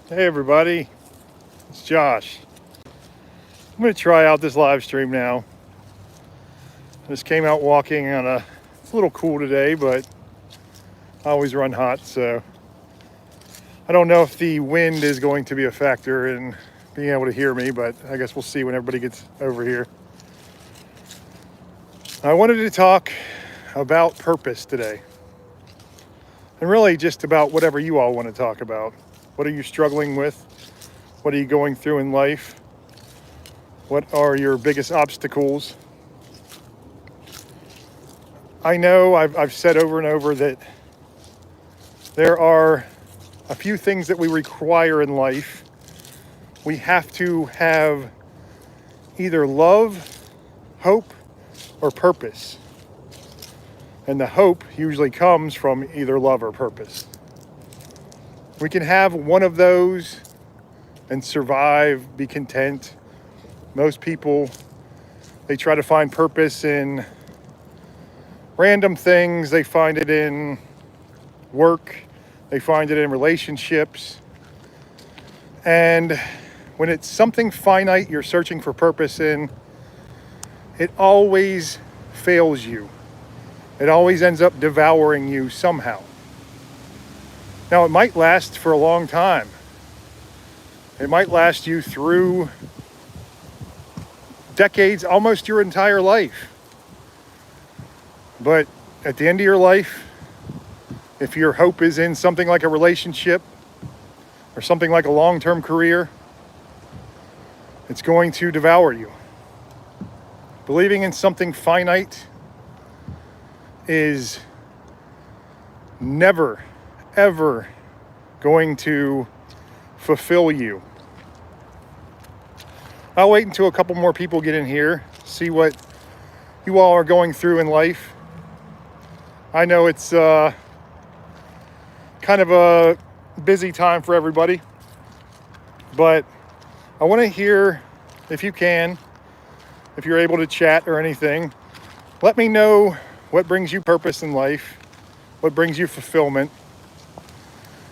Hey everybody, it's Josh. I'm going to try out this live stream now. I just came out walking it's a little cool today, but I always run hot, so I don't know if the wind is going to be a factor in being able to hear me, but I guess we'll see when everybody gets over here. I wanted to talk about purpose today, and really just about whatever you all want to talk about. What are you struggling with? What are you going through in life? What are your biggest obstacles? I know I've said over and over that there are a few things that we require in life. We have to have either love, hope, or purpose. And the hope usually comes from either love or purpose. We can have one of those and survive, be content. Most people, they try to find purpose in random things. They find it in work. They find it in relationships. And when it's something finite you're searching for purpose in, it always fails you. It always ends up devouring you somehow. Now, it might last for a long time. It might last you through decades, almost your entire life. But at the end of your life, if your hope is in something like a relationship or something like a long-term career, it's going to devour you. Believing in something finite is never, ever going to fulfill you. I'll wait until a couple more people get in here, see what you all are going through in life. I know it's kind of a busy time for everybody, but I want to hear, if you can, if you're able to chat or anything, let me know what brings you purpose in life, what brings you fulfillment.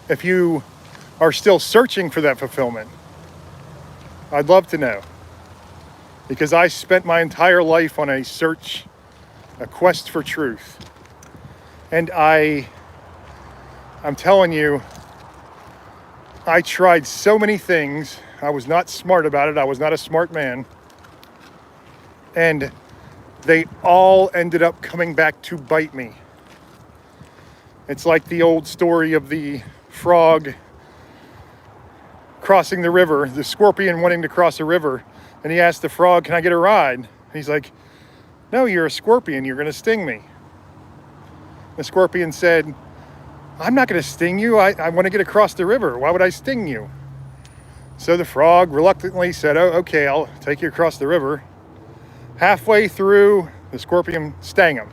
If you are still searching for that fulfillment, I'd love to know, because I spent my entire life on a search, a quest for truth. And I'm telling you, I tried so many things. I was not smart about it. I was not a smart man. And they all ended up coming back to bite me. It's like the old story of the frog crossing the river, the scorpion wanting to cross a river. And he asked the frog, "Can I get a ride?" And he's like, "No, you're a scorpion. You're going to sting me." The scorpion said, "I'm not going to sting you. I want to get across the river. Why would I sting you?" So the frog reluctantly said, "Oh, okay, I'll take you across the river." Halfway through, the scorpion stung him.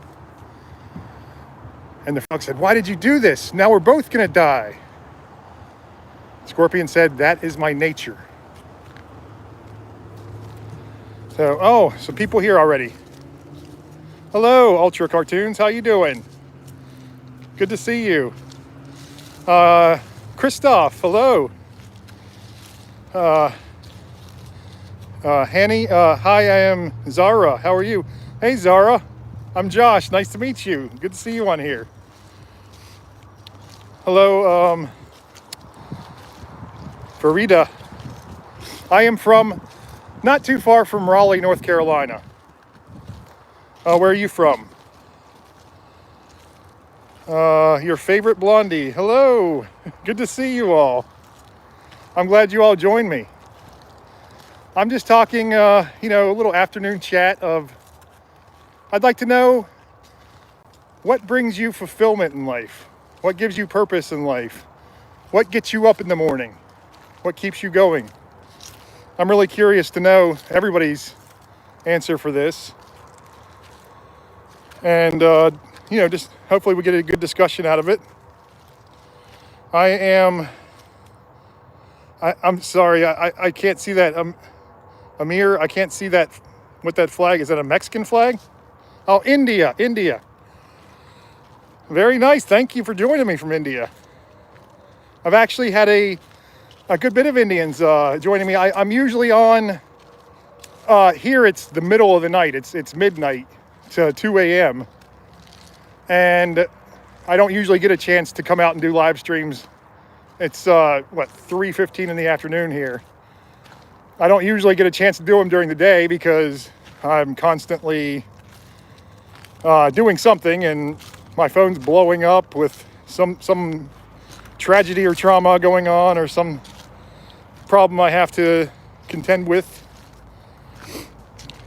And the frog said, "Why did you do this? Now we're both going to die." The scorpion said, "That is my nature." So, some people here already. Hello, Ultra Cartoons. How you doing? Good to see you. Christoph, hello. Hanny, hi, I am Zara. How are you? Hey, Zara. I'm Josh. Nice to meet you. Good to see you on here. Hello, Farida. I am from not too far from Raleigh, North Carolina. Where are you from? Your favorite blondie. Hello. Good to see you all. I'm glad you all joined me. I'm just talking, a little afternoon chat of, I'd like to know what brings you fulfillment in life? What gives you purpose in life? What gets you up in the morning? What keeps you going? I'm really curious to know everybody's answer for this. And, just hopefully we get a good discussion out of it. I'm sorry, I can't see that. Amir, I can't see that, what that flag, is that a Mexican flag? Oh, India. Very nice, thank you for joining me from India. I've actually had a a good bit of Indians joining me. I'm usually on, here it's the middle of the night. It's midnight to 2 a.m. And I don't usually get a chance to come out and do live streams. It's, 3:15 in the afternoon here. I don't usually get a chance to do them during the day because I'm constantly doing something and my phone's blowing up with some tragedy or trauma going on or some problem I have to contend with.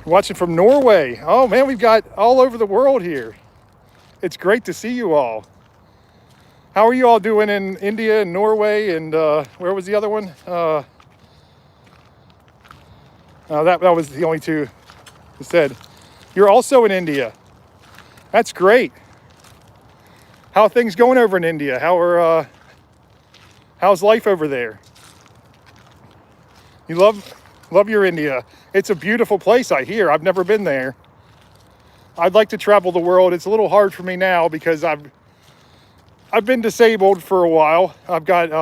Watching from Norway. Oh man, we've got all over the world here. It's great to see you all. How are you all doing in India and Norway and where was the other one? That was the only two that said. You're also in India. That's great. How are things going over in India? How's life over there? You love your India. It's a beautiful place, I hear. I've never been there. I'd like to travel the world. It's a little hard for me now because I've been disabled for a while. I've got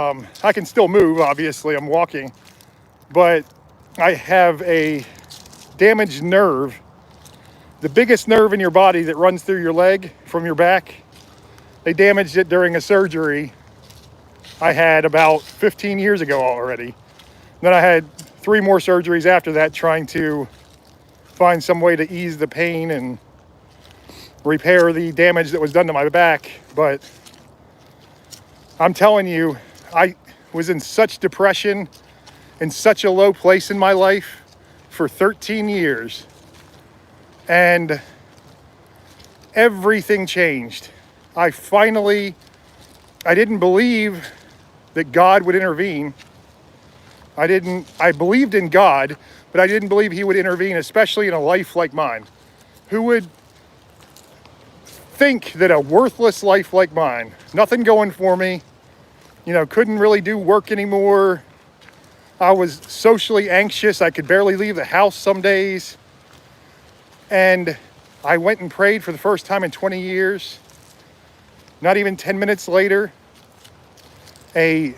I can still move, obviously. I'm walking. But I have a damaged nerve. The biggest nerve in your body that runs through your leg from your back. They damaged it during a surgery I had about 15 years ago already. Then I had 3 more surgeries after that trying to find some way to ease the pain and repair the damage that was done to my back. But I'm telling you, I was in such depression, in such a low place in my life for 13 years. And everything changed. I didn't believe that God would intervene. I believed in God, but I didn't believe he would intervene, especially in a life like mine. Who would think that a worthless life like mine, nothing going for me, couldn't really do work anymore. I was socially anxious. I could barely leave the house some days. And I went and prayed for the first time in 20 years. Not even 10 minutes later, a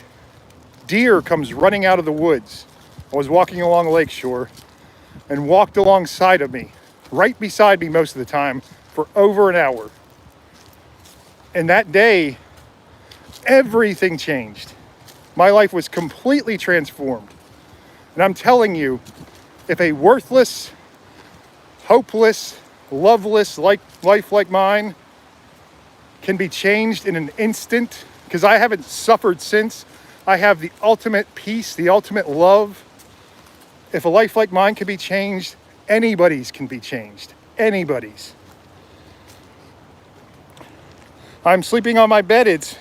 deer comes running out of the woods. I was walking along the lakeshore and walked alongside of me, right beside me most of the time, for over an hour. And that day, everything changed. My life was completely transformed. And I'm telling you, if a worthless, hopeless, loveless life like mine can be changed in an instant, because I haven't suffered since, I have the ultimate peace, the ultimate love. If a life like mine can be changed, anybody's can be changed. Anybody's. I'm sleeping on my bed. It's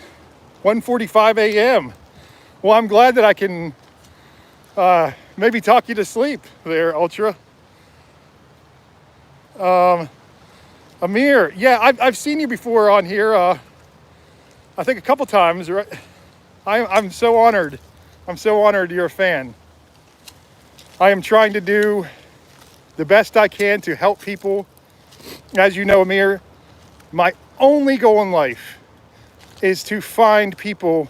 1:45 a.m. Well, I'm glad that I can maybe talk you to sleep there, Ultra. Amir, yeah, I've seen you before on here. I think a couple times, right? I'm so honored. I'm so honored you're a fan. I am trying to do the best I can to help people. As you know, Amir, my only goal in life is to find people,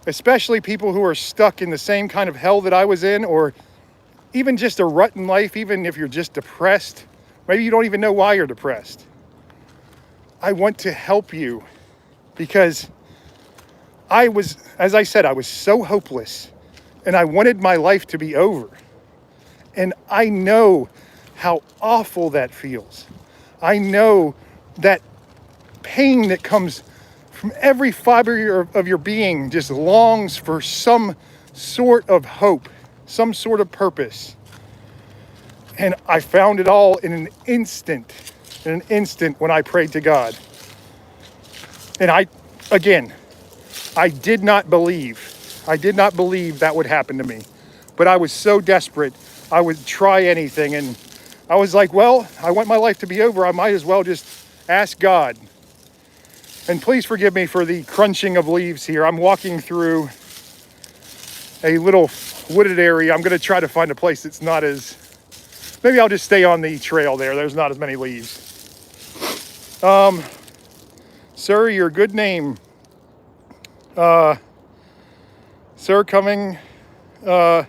especially people who are stuck in the same kind of hell that I was in, or even just a rut in life, even if you're just depressed. Maybe you don't even know why you're depressed. I want to help you because as I said, I was so hopeless and I wanted my life to be over. And I know how awful that feels. I know that pain that comes from every fiber of your being just longs for some sort of hope, some sort of purpose. And I found it all in an instant when I prayed to God. And I did not believe that would happen to me. But I was so desperate, I would try anything. And I was like, well, I want my life to be over. I might as well just ask God. And please forgive me for the crunching of leaves here. I'm walking through a little wooded area. I'm going to try to find a place that's not as... Maybe I'll just stay on the trail there. There's not as many leaves. Sir, your good name. Sir, coming for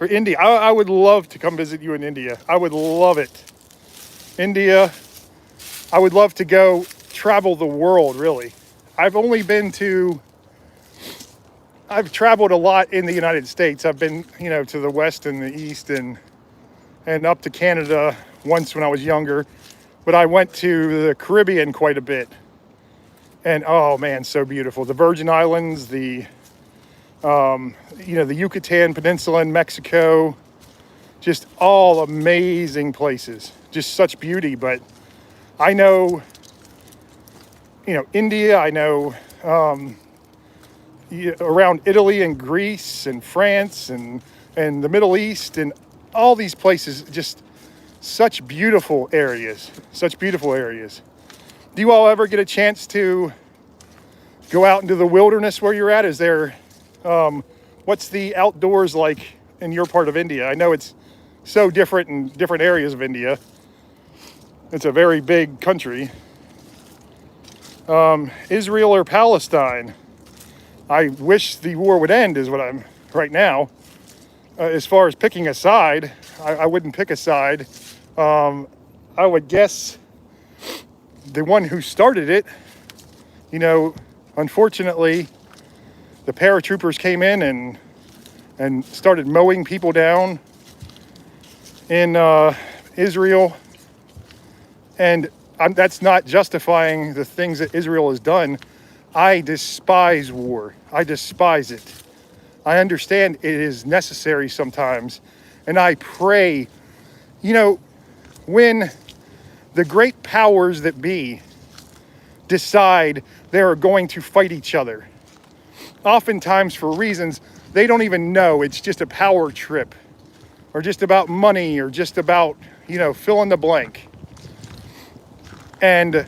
India. I would love to come visit you in India. I would love it. India, I would love to go travel the world, really. I've traveled a lot in the United States. I've been, to the west and the east and up to Canada once when I was younger. But I went to the Caribbean quite a bit. And oh man, so beautiful. The Virgin Islands, the Yucatan Peninsula in Mexico, just all amazing places, just such beauty. But I know, India, I know around Italy and Greece and France and the Middle East and all these places, just such beautiful areas, Do you all ever get a chance to go out into the wilderness where you're at? Is there, what's the outdoors like in your part of India? I know it's so different in different areas of India. It's a very big country. Israel or Palestine? I wish the war would end is what I'm right now. As far as picking a side, I wouldn't pick a side. I would guess the one who started it, unfortunately, the paratroopers came in and started mowing people down in Israel. And that's not justifying the things that Israel has done. I despise war. I despise it. I understand it is necessary sometimes. And I pray, when the great powers that be decide they are going to fight each other, oftentimes for reasons they don't even know, it's just a power trip or just about money or just about, fill in the blank. And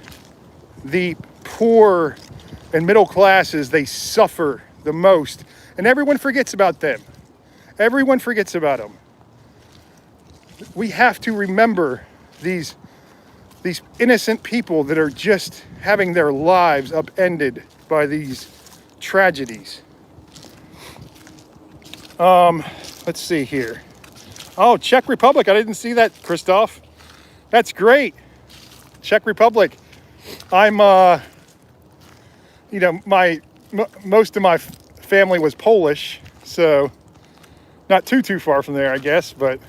the poor and middle classes, they suffer the most. And everyone forgets about them. Everyone forgets about them. We have to remember these innocent people that are just having their lives upended by these tragedies. Let's see here. Oh, Czech Republic. I didn't see that, Christoph. That's great. Czech Republic. I'm, most of my family was Polish, so not too far from there, I guess, but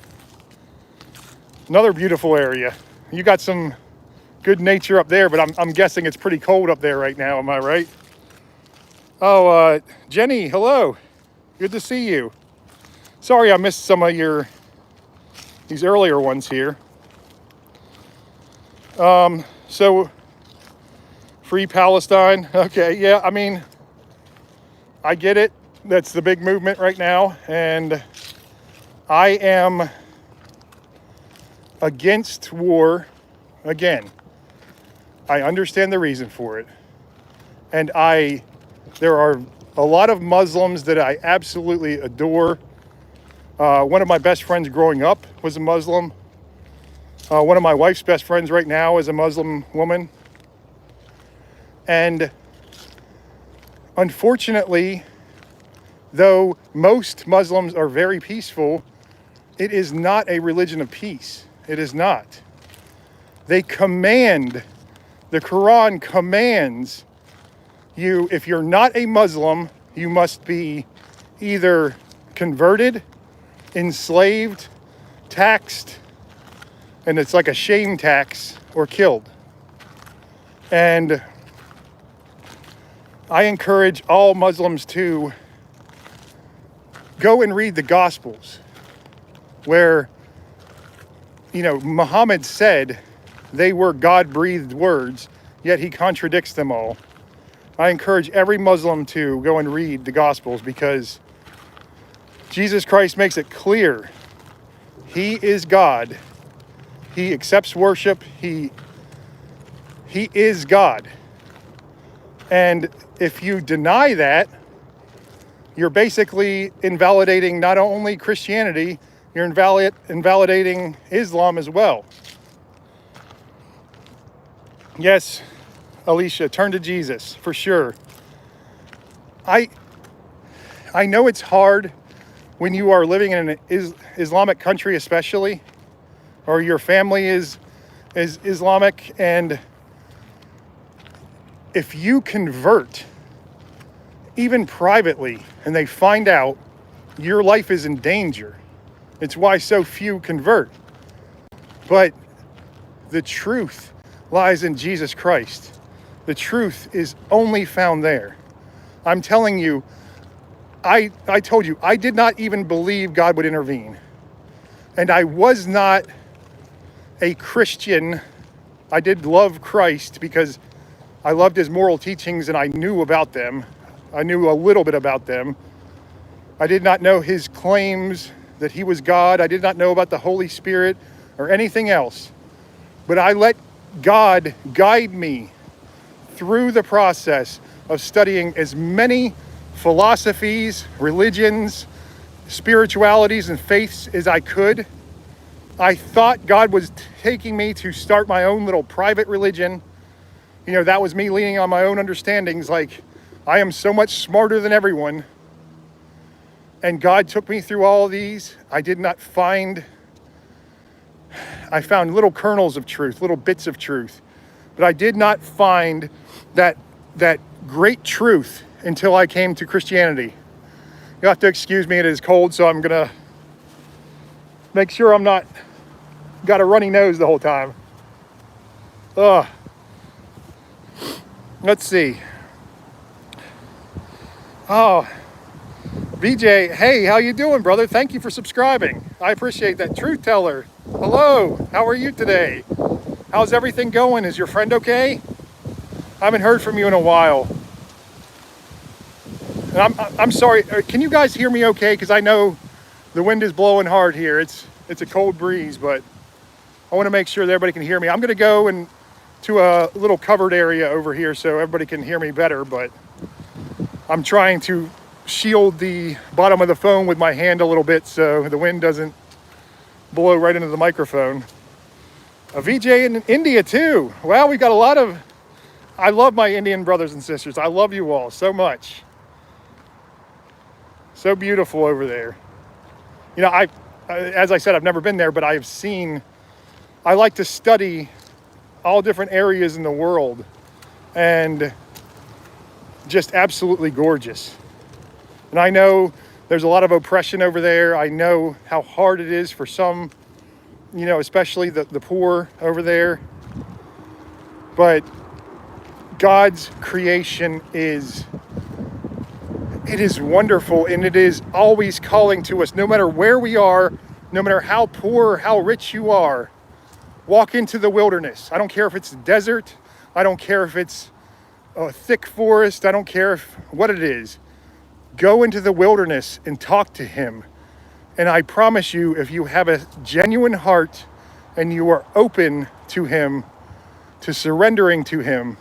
another beautiful area. You got some good nature up there, but I'm guessing it's pretty cold up there right now. Am I right? Oh, Jenny, hello. Good to see you. Sorry I missed some of these earlier ones here. So Free Palestine. Okay, yeah, I get it. That's the big movement right now, and I am against war. Again, I understand the reason for it, and there are a lot of Muslims that I absolutely adore. One of my best friends growing up was a Muslim. One of my wife's best friends right now is a Muslim woman. And unfortunately, though most Muslims are very peaceful, it is not a religion of peace. It is not. The Quran commands you, if you're not a Muslim, you must be either converted, enslaved, taxed, and it's like a shame tax, or killed. And I encourage all Muslims to go and read the Gospels, where, Muhammad said they were God-breathed words, yet he contradicts them all. I encourage every Muslim to go and read the Gospels, because Jesus Christ makes it clear he is God. He accepts worship. He is God. And if you deny that, you're basically invalidating not only Christianity, you're invalidating Islam as well. Yes, Alicia, turn to Jesus, for sure. I know it's hard when you are living in an Islamic country especially, or your family is Islamic, and if you convert, even privately, and they find out, your life is in danger. It's why so few convert. But the truth lies in Jesus Christ. The truth is only found there. I'm telling you, I told you, I did not even believe God would intervene. And I was not a Christian. I did love Christ because I loved his moral teachings and I knew about them. I knew a little bit about them. I did not know his claims that he was God. I did not know about the Holy Spirit or anything else. But I let God guide me through the process of studying as many philosophies, religions, spiritualities, and faiths as I could. I thought God was taking me to start my own little private religion. You know, that was me leaning on my own understandings, like I am so much smarter than everyone. And God took me through all of these. I found little kernels of truth, little bits of truth, but I did not find that great truth until I came to Christianity. You have to excuse me, it is cold, so I'm gonna make sure I'm not got a runny nose the whole time. Let's see. Oh, BJ, hey, how you doing, brother? Thank you for subscribing. I appreciate that. Truth Teller, hello, how are you today? How's everything going? Is your friend okay? I haven't heard from you in a while. And I'm sorry, can you guys hear me okay? Because I know the wind is blowing hard here. It's a cold breeze, but I want to make sure that everybody can hear me. I'm going to go to a little covered area over here so everybody can hear me better, but I'm trying to shield the bottom of the phone with my hand a little bit so the wind doesn't blow right into the microphone. A VJ in India too. Wow, we got a lot of... I love my Indian brothers and sisters. I love you all so much. So beautiful over there. You know, as I said, I've never been there, but I like to study all different areas in the world, and just absolutely gorgeous. And I know there's a lot of oppression over there. I know how hard it is for some, you know, especially the poor over there. But God's creation is wonderful, and it is always calling to us, no matter where we are, no matter how poor or how rich you are. Walk into the wilderness. I don't care if it's a desert. I don't care if it's a thick forest. I don't care what it is. Go into the wilderness and talk to him. And I promise you, if you have a genuine heart and you are open to him, to surrendering to him,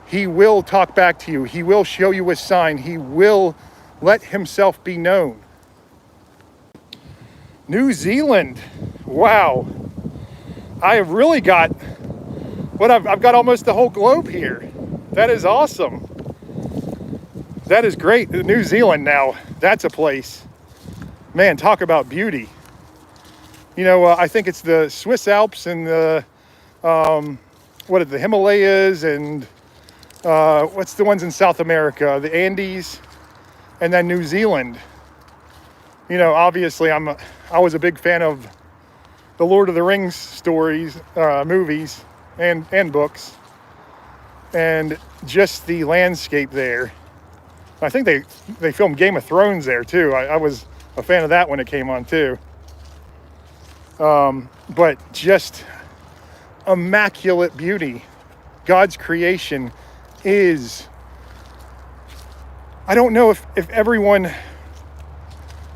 he will talk back to you. He will show you a sign. He will let himself be known. New Zealand. Wow. I have really got I've got almost the whole globe here. That is awesome. That is great. New Zealand now, that's a place. Man, talk about beauty. You know, I think it's the Swiss Alps and the Himalayas, and what's the ones in South America? The Andes, and then New Zealand. You know, obviously I was a big fan of the Lord of the Rings stories, movies, and books, and just the landscape there. I think they filmed Game of Thrones there too. I was a fan of that when it came on too. But just immaculate beauty. God's creation is... I don't know if everyone...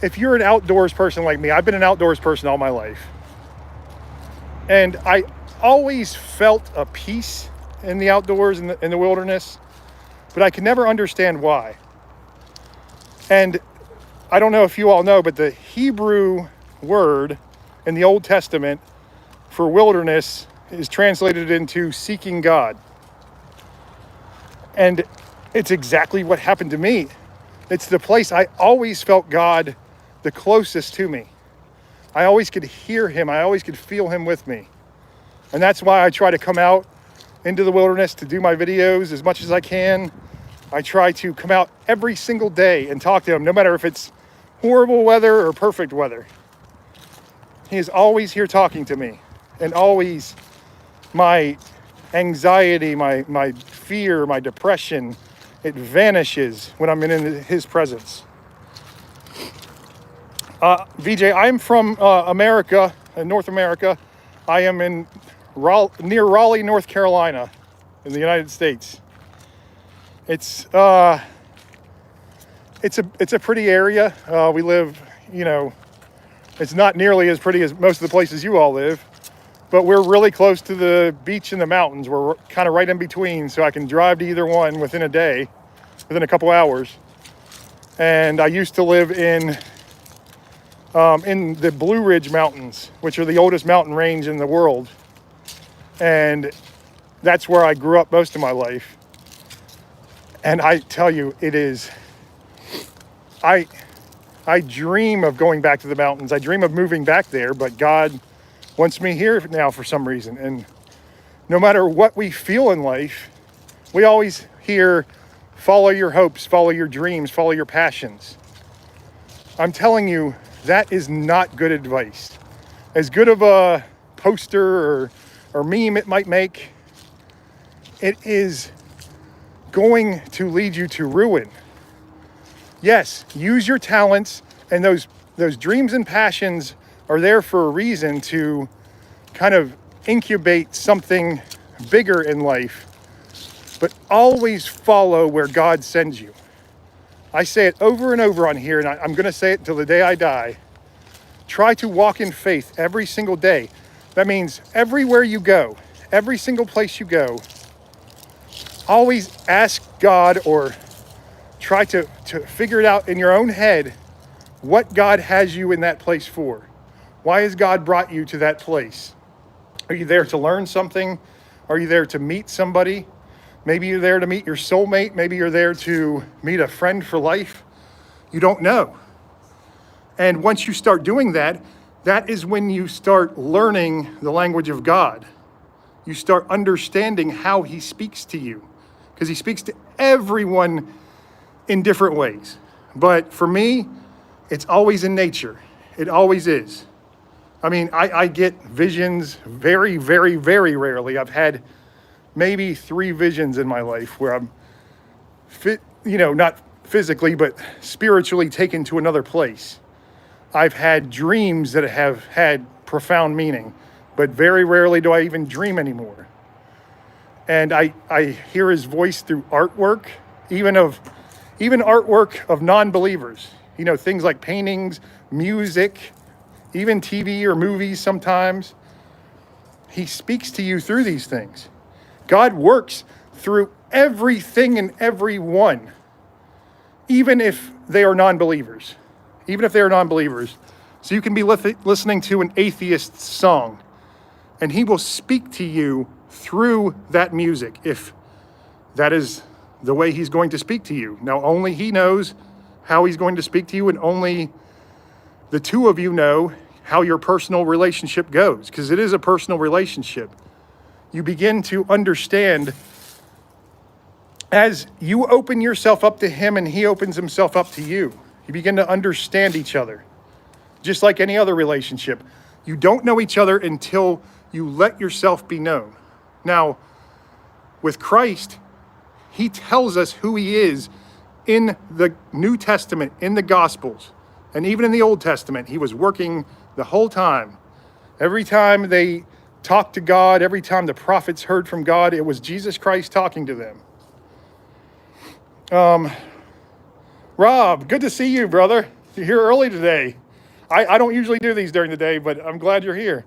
If you're an outdoors person like me, I've been an outdoors person all my life. And I always felt a peace in the outdoors, in the wilderness, but I could never understand why. And I don't know if you all know, but the Hebrew word in the Old Testament for wilderness is translated into seeking God. And it's exactly what happened to me. It's the place I always felt God the closest to me. I always could hear him. I always could feel him with me. And that's why I try to come out into the wilderness to do my videos as much as I can. I try to come out every single day and talk to him, no matter if it's horrible weather or perfect weather. He is always here talking to me, and always my anxiety, my fear, my depression, it vanishes when I'm in his presence. VJ, I'm from America, North America. I am near Raleigh, North Carolina, in the United States. It's a pretty area. We live, it's not nearly as pretty as most of the places you all live, but we're really close to the beach and the mountains. We're kind of right in between, so I can drive to either one within a day, within a couple hours. And I used to live in the Blue Ridge Mountains, which are the oldest mountain range in the world. And that's where I grew up most of my life. And I tell you, it is, I dream of going back to the mountains. I dream of moving back there, but God wants me here now for some reason. And no matter what we feel in life, we always hear, follow your hopes, follow your dreams, follow your passions. I'm telling you, that is not good advice. As good of a poster or meme it might make, it is going to lead you to ruin. Yes, use your talents, and those dreams and passions are there for a reason, to kind of incubate something bigger in life, but always follow where God sends you. I say it over and over on here, and I'm going to say it until the day I die. Try to walk in faith every single day. That means everywhere you go, every single place you go, always ask God, or try to figure it out in your own head, what God has you in that place for. Why has God brought you to that place? Are you there to learn something? Are you there to meet somebody? Maybe you're there to meet your soulmate. Maybe you're there to meet a friend for life. You don't know. And once you start doing that, that is when you start learning the language of God. You start understanding how he speaks to you, because he speaks to everyone in different ways. But for me, it's always in nature. It always is. I mean, I get visions very, very, very rarely. I've had maybe 3 visions in my life where I'm not physically, but spiritually taken to another place. I've had dreams that have had profound meaning, but very rarely do I even dream anymore. And I hear his voice through artwork, even artwork of non-believers. Things like paintings, music, even TV or movies sometimes. He speaks to you through these things. God works through everything and everyone, even if they are non-believers. Even if they are non-believers. So you can be listening to an atheist song, and he will speak to you through that music, if that is the way he's going to speak to you. Now, only he knows how he's going to speak to you, and only the two of you know how your personal relationship goes, because it is a personal relationship. You begin to understand as you open yourself up to him and he opens himself up to you. You begin to understand each other, just like any other relationship. You don't know each other until you let yourself be known. Now, with Christ, he tells us who he is in the New Testament, in the Gospels, and even in the Old Testament. He was working the whole time. Every time they talked to God, every time the prophets heard from God, it was Jesus Christ talking to them. Rob, good to see you, brother. You're here early today. I don't usually do these during the day, but I'm glad you're here.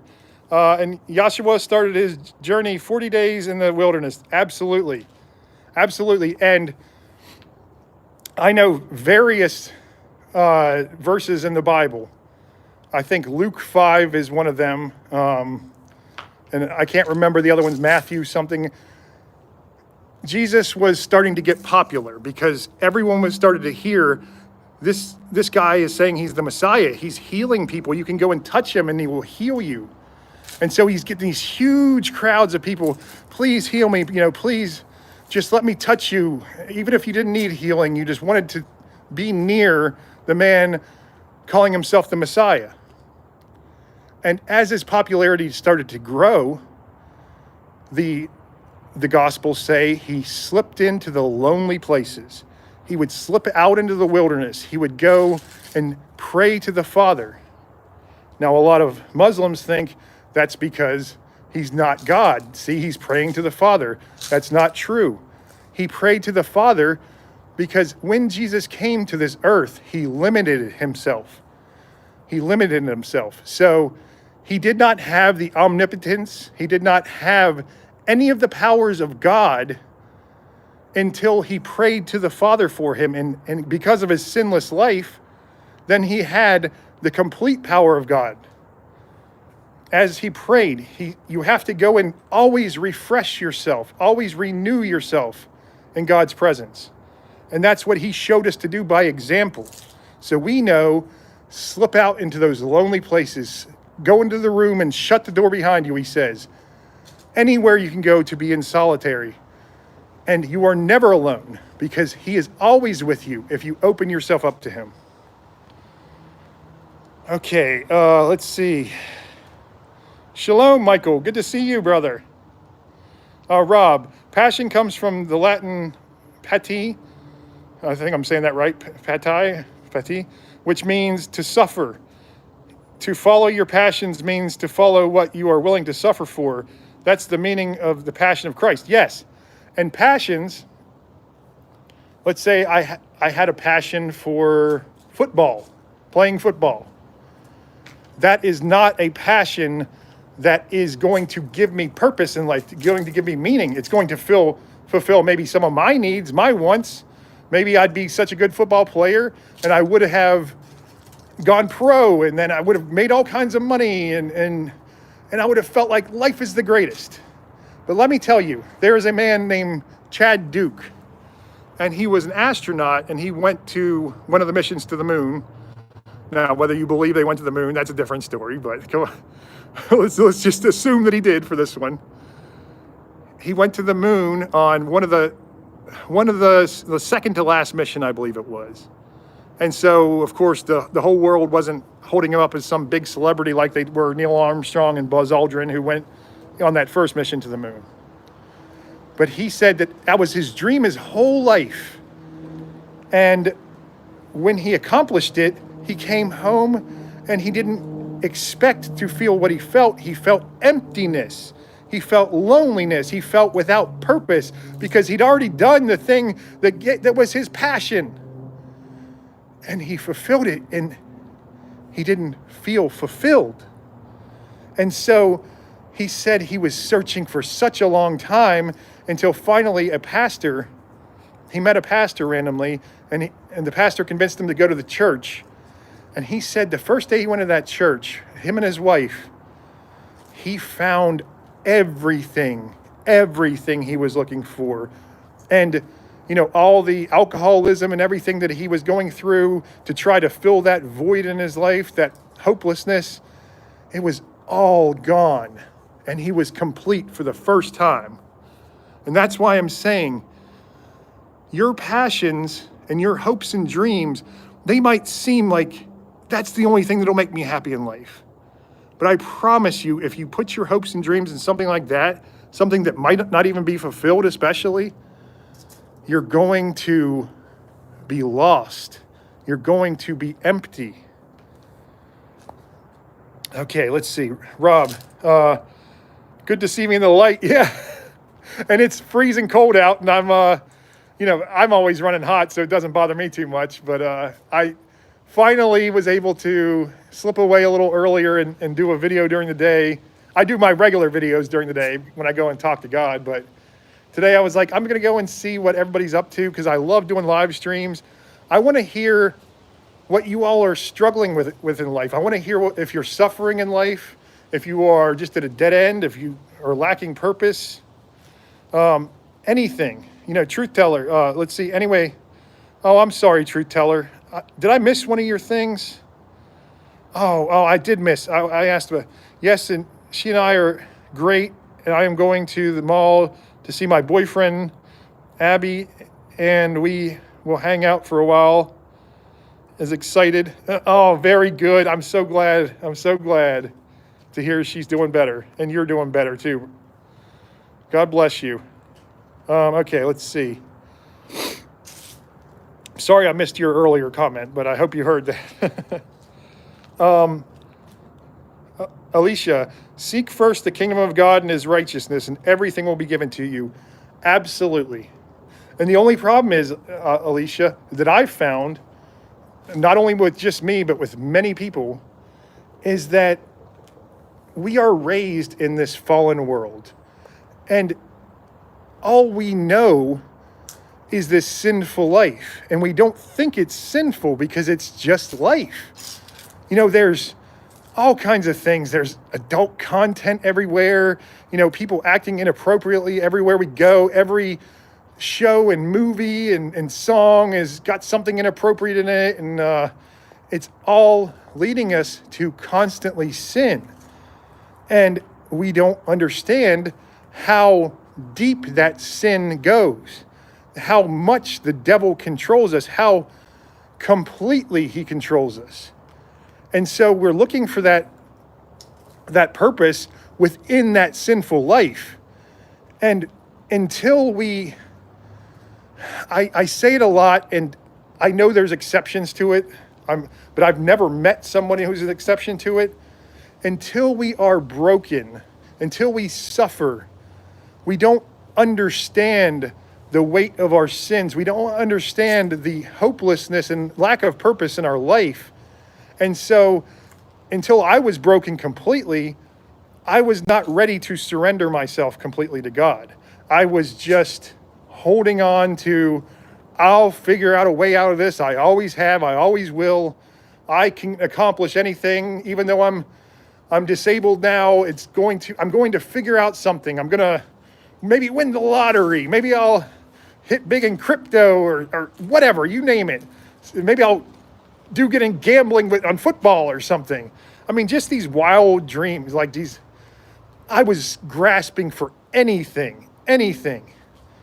And Joshua started his journey 40 days in the wilderness. Absolutely. Absolutely. And I know various verses in the Bible. I think Luke 5 is one of them. And I can't remember the other ones, Matthew something. Jesus was starting to get popular because everyone was starting to hear This guy is saying he's the Messiah. He's healing people. You can go and touch him and he will heal you. And so he's getting these huge crowds of people. Please heal me. Please just let me touch you. Even if you didn't need healing, you just wanted to be near the man calling himself the Messiah. And as his popularity started to grow, the Gospels say he slipped into the lonely places. He would slip out into the wilderness. He would go and pray to the Father. Now, a lot of Muslims think that's because he's not God. See, he's praying to the Father. That's not true. He prayed to the Father because when Jesus came to this earth, he limited himself. So he did not have the omnipotence. He did not have any of the powers of God until he prayed to the Father for him. And because of his sinless life, then he had the complete power of God. As he prayed, you have to go and always refresh yourself, always renew yourself in God's presence. And that's what he showed us to do by example. So we know, slip out into those lonely places, go into the room and shut the door behind you, he says. Anywhere you can go to be in solitary. And you are never alone because he is always with you if you open yourself up to him. Okay, let's see. Shalom, Michael. Good to see you, brother. Rob, passion comes from the Latin pati. I think I'm saying that right. Pati, which means to suffer. To follow your passions means to follow what you are willing to suffer for. That's the meaning of the passion of Christ. Yes. And passions, let's say I had a passion for football, playing football. That is not a passion that is going to give me purpose in life, going to give me meaning. It's going to fulfill maybe some of my needs, my wants. Maybe I'd be such a good football player and I would have gone pro, and then I would have made all kinds of money and I would have felt like life is the greatest. But let me tell you, there is a man named Chad Duke, and he was an astronaut, and he went to one of the missions to the moon. Now, whether you believe they went to the moon, that's a different story, but come on. let's just assume that he did for this one. He went to the moon on one of the second to last mission, I believe it was. And so, of course, the whole world wasn't holding him up as some big celebrity like they were Neil Armstrong and Buzz Aldrin, who went on that first mission to the moon. But he said that was his dream his whole life. And when he accomplished it, he came home and he didn't expect to feel what he felt. He felt emptiness. He felt loneliness. He felt without purpose because he'd already done the thing that was his passion. And he fulfilled it, and he didn't feel fulfilled. And so he said he was searching for such a long time until finally he met a pastor randomly, and the pastor convinced him to go to the church. And he said the first day he went to that church, him and his wife, he found everything he was looking for. And all the alcoholism and everything that he was going through to try to fill that void in his life, that hopelessness, it was all gone. And he was complete for the first time. And that's why I'm saying your passions and your hopes and dreams, they might seem like that's the only thing that'll make me happy in life. But I promise you, if you put your hopes and dreams in something like that, something that might not even be fulfilled especially, you're going to be lost. You're going to be empty. Okay, let's see. Rob, good to see me in the light. Yeah. And it's freezing cold out, and I'm always running hot, so it doesn't bother me too much. But I finally was able to slip away a little earlier and do a video during the day. I do my regular videos during the day when I go and talk to God, but today I was like, I'm going to go and see what everybody's up to because I love doing live streams. I want to hear what you all are struggling with in life. I want to hear if you're suffering in life, if you are just at a dead end, if you are lacking purpose, anything. Truth teller. Let's see. Anyway, I'm sorry, truth teller. Did I miss one of your things? Oh, I did miss. I asked about, yes, and she and I are great, and I am going to the mall to see my boyfriend, Abby, and we will hang out for a while. Is excited. Oh, very good. I'm so glad. I'm so glad to hear she's doing better, and you're doing better too. God bless you. Okay, let's see. Sorry I missed your earlier comment, but I hope you heard that. Alicia, seek first the kingdom of God and his righteousness, and everything will be given to you. Absolutely. And the only problem is, Alicia, that I've found, not only with just me, but with many people, is that we are raised in this fallen world. And all we know is this sinful life. And we don't think it's sinful because it's just life. You know, there's all kinds of things. There's adult content everywhere. You know, people acting inappropriately everywhere we go. Every show and movie and song has got something inappropriate in it. And it's all leading us to constantly sin. And we don't understand how deep that sin goes, how much the devil controls us, how completely he controls us. And so we're looking for that purpose within that sinful life. And until I say it a lot, and I know there's exceptions to it, but I've never met somebody who's an exception to it. Until we are broken, until we suffer, we don't understand the weight of our sins. We don't understand the hopelessness and lack of purpose in our life. And so until I was broken completely, I was not ready to surrender myself completely to God. I was just holding on to, I'll figure out a way out of this. I always have, I always will. I can accomplish anything, even though I'm disabled now. I'm going to figure out something. I'm going to maybe win the lottery. Maybe I'll hit big in crypto or whatever, you name it. Maybe I'll get in gambling on football or something. I mean, just these wild dreams, like these. I was grasping for anything,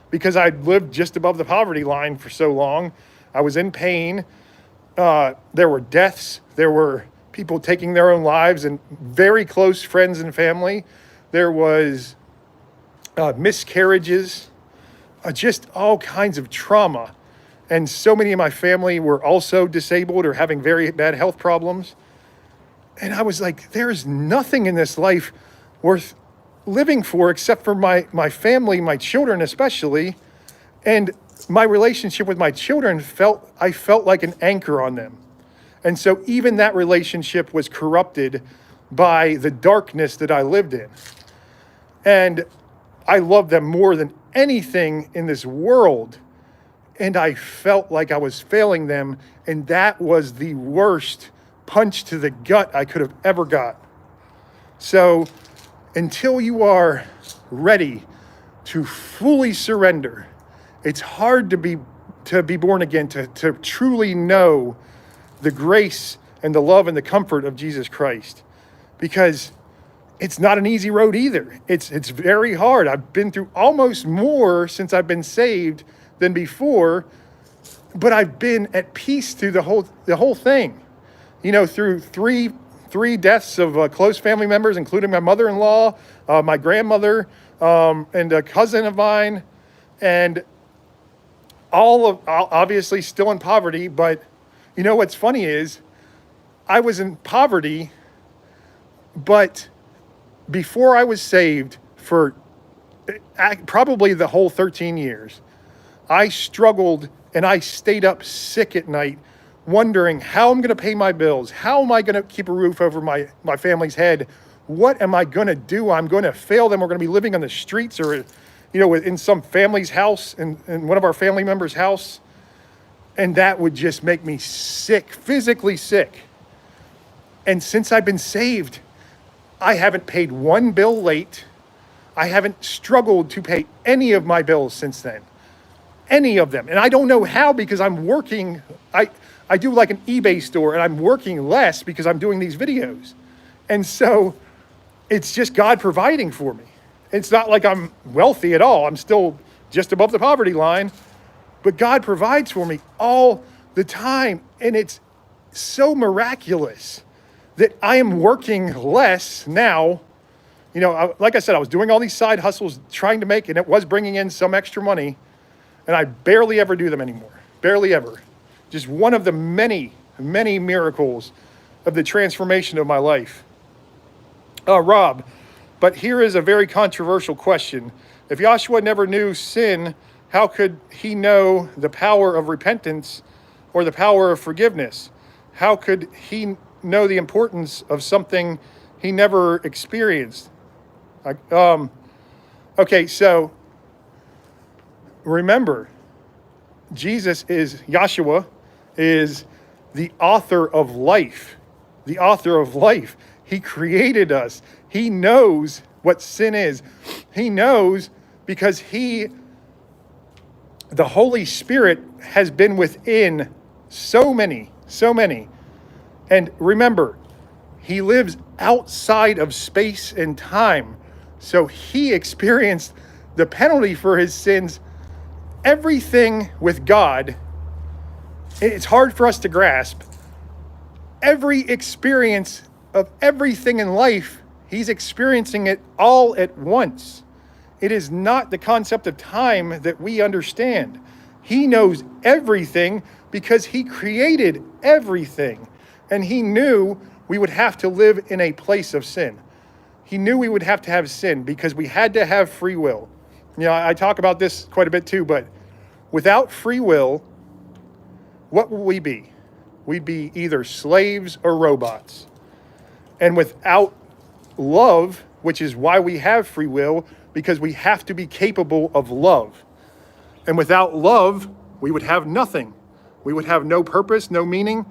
because I'd lived just above the poverty line for so long. I was in pain. There were deaths. There were people taking their own lives, and very close friends and family. There was miscarriages, just all kinds of trauma. And so many of my family were also disabled or having very bad health problems. And I was like, there's nothing in this life worth living for except for my family, my children especially. And my relationship with my children I felt like an anchor on them. And so even that relationship was corrupted by the darkness that I lived in. And I loved them more than anything in this world. And I felt like I was failing them. And that was the worst punch to the gut I could have ever got. So until you are ready to fully surrender, it's hard to be born again, to truly know the grace and the love and the comfort of Jesus Christ, because it's not an easy road either. It's very hard. I've been through almost more since I've been saved than before, but I've been at peace through the whole thing. You know, through three deaths of close family members, including my mother-in-law, my grandmother, and a cousin of mine, and obviously still in poverty. But you know what's funny is I was in poverty, but before I was saved, for probably the whole 13 years, I struggled and I stayed up sick at night wondering how I'm going to pay my bills. How am I going to keep a roof over my family's head? What am I going to do? I'm going to fail them. We're going to be living on the streets or, in some family's house, in one of our family members' house. And that would just make me sick, physically sick. And since I've been saved, I haven't paid one bill late. I haven't struggled to pay any of my bills since then. Any of them. And I don't know how, because I'm working. I do like an eBay store, and I'm working less because I'm doing these videos. And so it's just God providing for me. It's not like I'm wealthy at all. I'm still just above the poverty line, but God provides for me all the time. And it's so miraculous that I am working less now. You know, like I said, I was doing all these side hustles trying to make, and it was bringing in some extra money, and I barely ever do them anymore. Barely ever. Just one of the many, many miracles of the transformation of my life. Rob, but here is a very controversial question. If Joshua never knew sin, how could he know the power of repentance or the power of forgiveness? How could he know the importance of something he never experienced? Okay, so remember, Joshua is the author of life. The author of life. He created us. He knows what sin is. He knows because the Holy Spirit has been within so many. And remember, he lives outside of space and time. So he experienced the penalty for his sins. Everything with God, it's hard for us to grasp. Every experience of everything in life, he's experiencing it all at once. It is not the concept of time that we understand. He knows everything because he created everything. And he knew we would have to live in a place of sin. He knew we would have to have sin because we had to have free will. You know, I talk about this quite a bit too, but without free will, what will we be? We'd be either slaves or robots. And without love, which is why we have free will, because we have to be capable of love. And without love, we would have nothing. We would have no purpose, no meaning.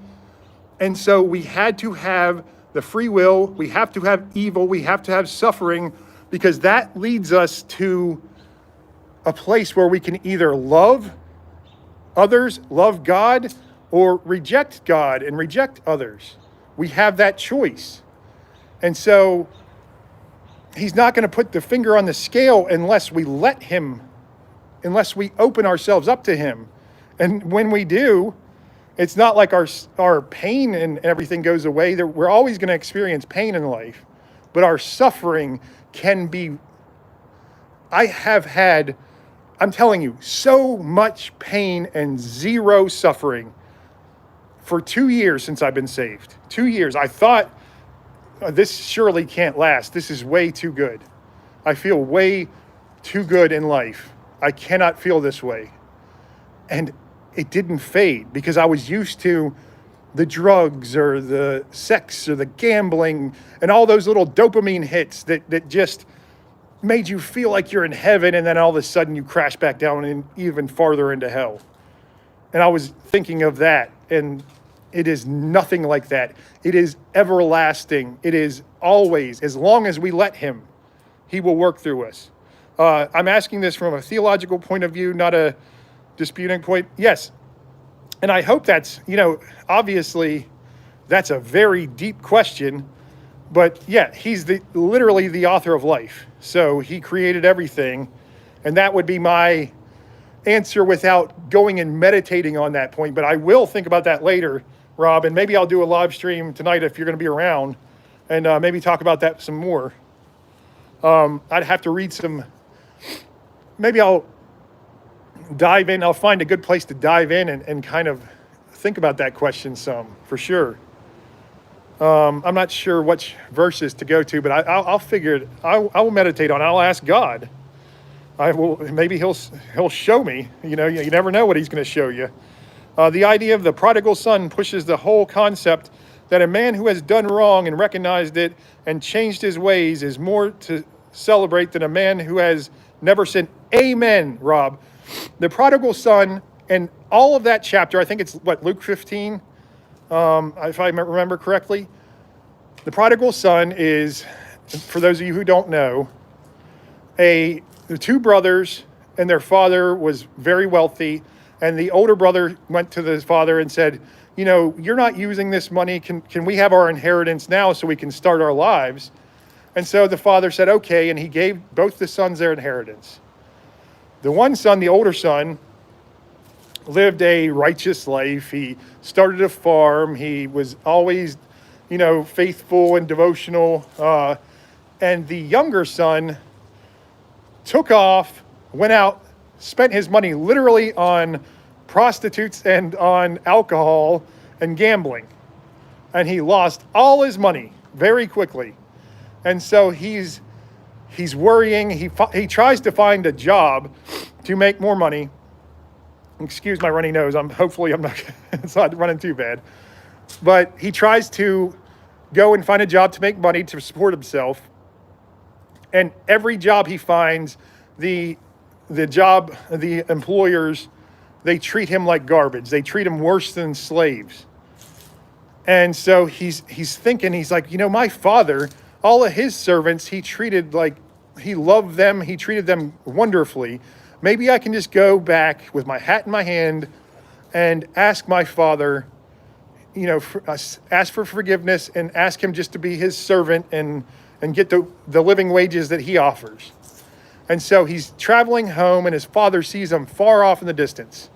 And so we had to have the free will. We have to have evil. We have to have suffering, because that leads us to a place where we can either love others, love God, or reject God and reject others. We have that choice. And so he's not going to put the finger on the scale unless we let him, unless we open ourselves up to him. And when we do, it's not like our pain and everything goes away. We're always going to experience pain in life, but our suffering can be, I'm telling you, so much pain and zero suffering for 2 years since I've been saved. 2 years. I thought, this surely can't last. This is way too good. I feel way too good in life. I cannot feel this way. And it didn't fade because I was used to the drugs or the sex or the gambling and all those little dopamine hits that just made you feel like you're in heaven, and then all of a sudden you crash back down and even farther into hell. And I was thinking of that, and it is nothing like that. It is everlasting. It is always, as long as we let him, he will work through us. I'm asking this from a theological point of view, not a disputing point. Yes. And I hope that's, obviously that's a very deep question, but yeah, he's literally the author of life. So he created everything. And that would be my answer without going and meditating on that point. But I will think about that later, Rob, and maybe I'll do a live stream tonight if you're going to be around, and maybe talk about that some more. I'd have to read maybe I'll dive in. I'll find a good place to dive in and kind of think about that question some, for sure. I'm not sure which verses to go to, but I'll figure it. I will meditate on it. I'll ask God. Maybe he'll show me. You never know what he's going to show you. The idea of the prodigal son pushes the whole concept that a man who has done wrong and recognized it and changed his ways is more to celebrate than a man who has never sinned. Amen, Rob. The prodigal son and all of that chapter, I think it's Luke 15, if I remember correctly. The prodigal son is, for those of you who don't know, the two brothers, and their father was very wealthy. And the older brother went to the father and said, you're not using this money. Can we have our inheritance now so we can start our lives? And so the father said, okay, and he gave both the sons their inheritance. The one son, the older son, lived a righteous life. He started a farm. He was always, faithful and devotional. And the younger son took off, went out, spent his money literally on prostitutes and on alcohol and gambling. And he lost all his money very quickly. And so he's worrying. He tries to find a job to make more money. Excuse my runny nose. Hopefully I'm not, it's not running too bad. But he tries to go and find a job to make money to support himself. And every job he finds, the employers, they treat him like garbage. They treat him worse than slaves. And so he's thinking, he's like, my father, all of his servants, he treated like, he loved them. He treated them wonderfully. Maybe I can just go back with my hat in my hand and ask my father, ask for forgiveness and ask him just to be his servant and get the living wages that he offers. And so he's traveling home, and his father sees him far off in the distance,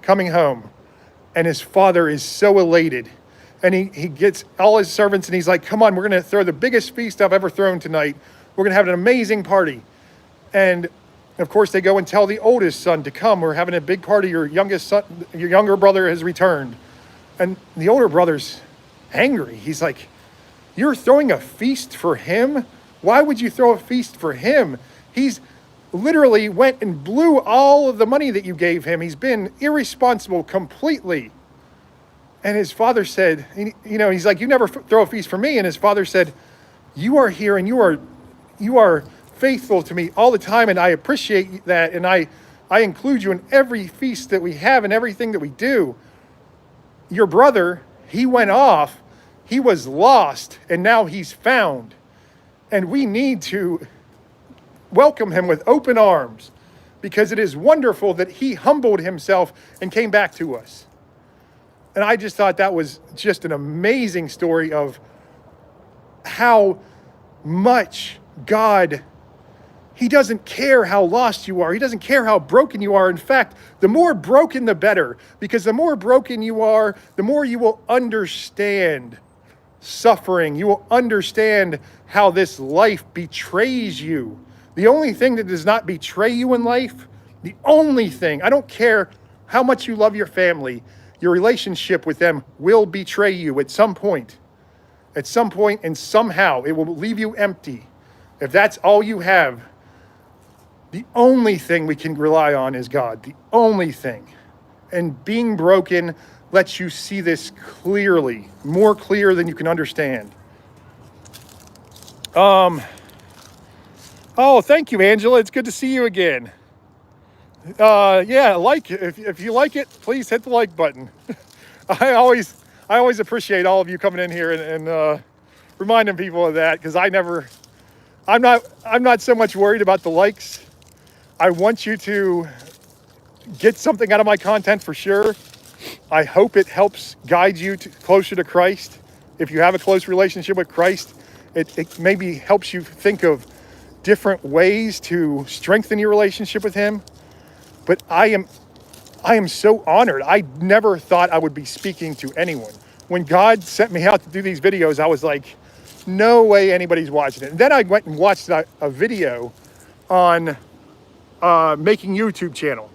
coming home. And his father is so elated. And he gets all his servants, and he's like, come on, we're going to throw the biggest feast I've ever thrown tonight. We're going to have an amazing party. And, of course, they go and tell the oldest son to come. We're having a big party. Your younger brother has returned. And the older brother's angry. He's like, you're throwing a feast for him? Why would you throw a feast for him? He's literally went and blew all of the money that you gave him. He's been irresponsible completely. And his father said, he's like, you never throw a feast for me. And his father said, you are here and you are faithful to me all the time. And I appreciate that. And I include you in every feast that we have and everything that we do. Your brother, he went off. He was lost, and now he's found. And we need to welcome him with open arms, because it is wonderful that he humbled himself and came back to us. And I just thought that was just an amazing story of how much God, he doesn't care how lost you are. He doesn't care how broken you are. In fact, the more broken, the better, because the more broken you are, the more you will understand suffering. You will understand how this life betrays you. The only thing that does not betray you in life, the only thing, I don't care how much you love your family, your relationship with them will betray you at some point. At some point, and somehow it will leave you empty. If that's all you have, the only thing we can rely on is God. The only thing. And being broken lets you see this clearly, more clear than you can understand. Oh, thank you, Angela. It's good to see you again. If you like it, please hit the like button. I always appreciate all of you coming in here and reminding people of that, because I'm not so much worried about the likes. I want you to get something out of my content for sure. I hope it helps guide you closer to Christ. If you have a close relationship with Christ, it maybe helps you think of different ways to strengthen your relationship with him. But I am so honored. I never thought I would be speaking to anyone. When God sent me out to do these videos, I was like, no way anybody's watching it. And then I went and watched a video on making YouTube channel.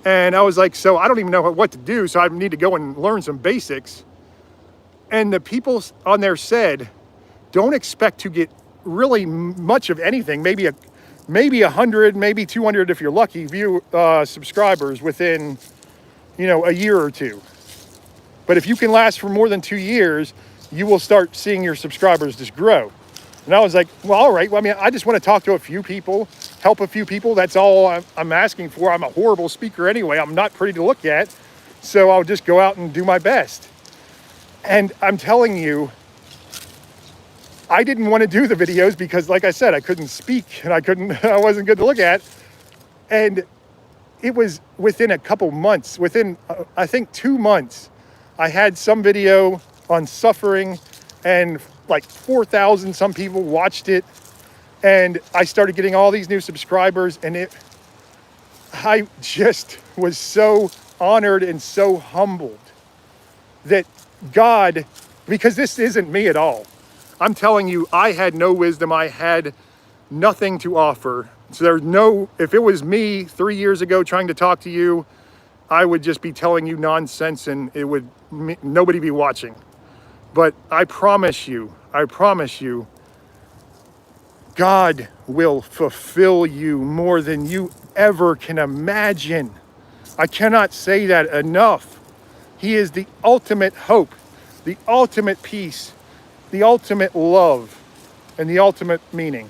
And I was like, so I don't even know what to do, so I need to go and learn some basics. And the people on there said, don't expect to get really much of anything, maybe 100, maybe 200 if you're lucky, subscribers within, a year or two. But if you can last for more than 2 years, you will start seeing your subscribers just grow. And I was like, well, all right. Well, I just want to talk to a few people, help a few people. That's all I'm asking for. I'm a horrible speaker anyway. I'm not pretty to look at. So I'll just go out and do my best. And I'm telling you, I didn't want to do the videos because, like I said, I couldn't speak and I wasn't good to look at. And it was within a couple months, within, I think 2 months, I had some video on suffering, and like 4,000 some people watched it, and I started getting all these new subscribers, and I just was so honored and so humbled that God, because this isn't me at all. I'm telling you, I had no wisdom. I had nothing to offer. So there's no, if it was me 3 years ago trying to talk to you, I would just be telling you nonsense and it would, nobody be watching. But I promise you, God will fulfill you more than you ever can imagine. I cannot say that enough. He is the ultimate hope, the ultimate peace, the ultimate love, and the ultimate meaning.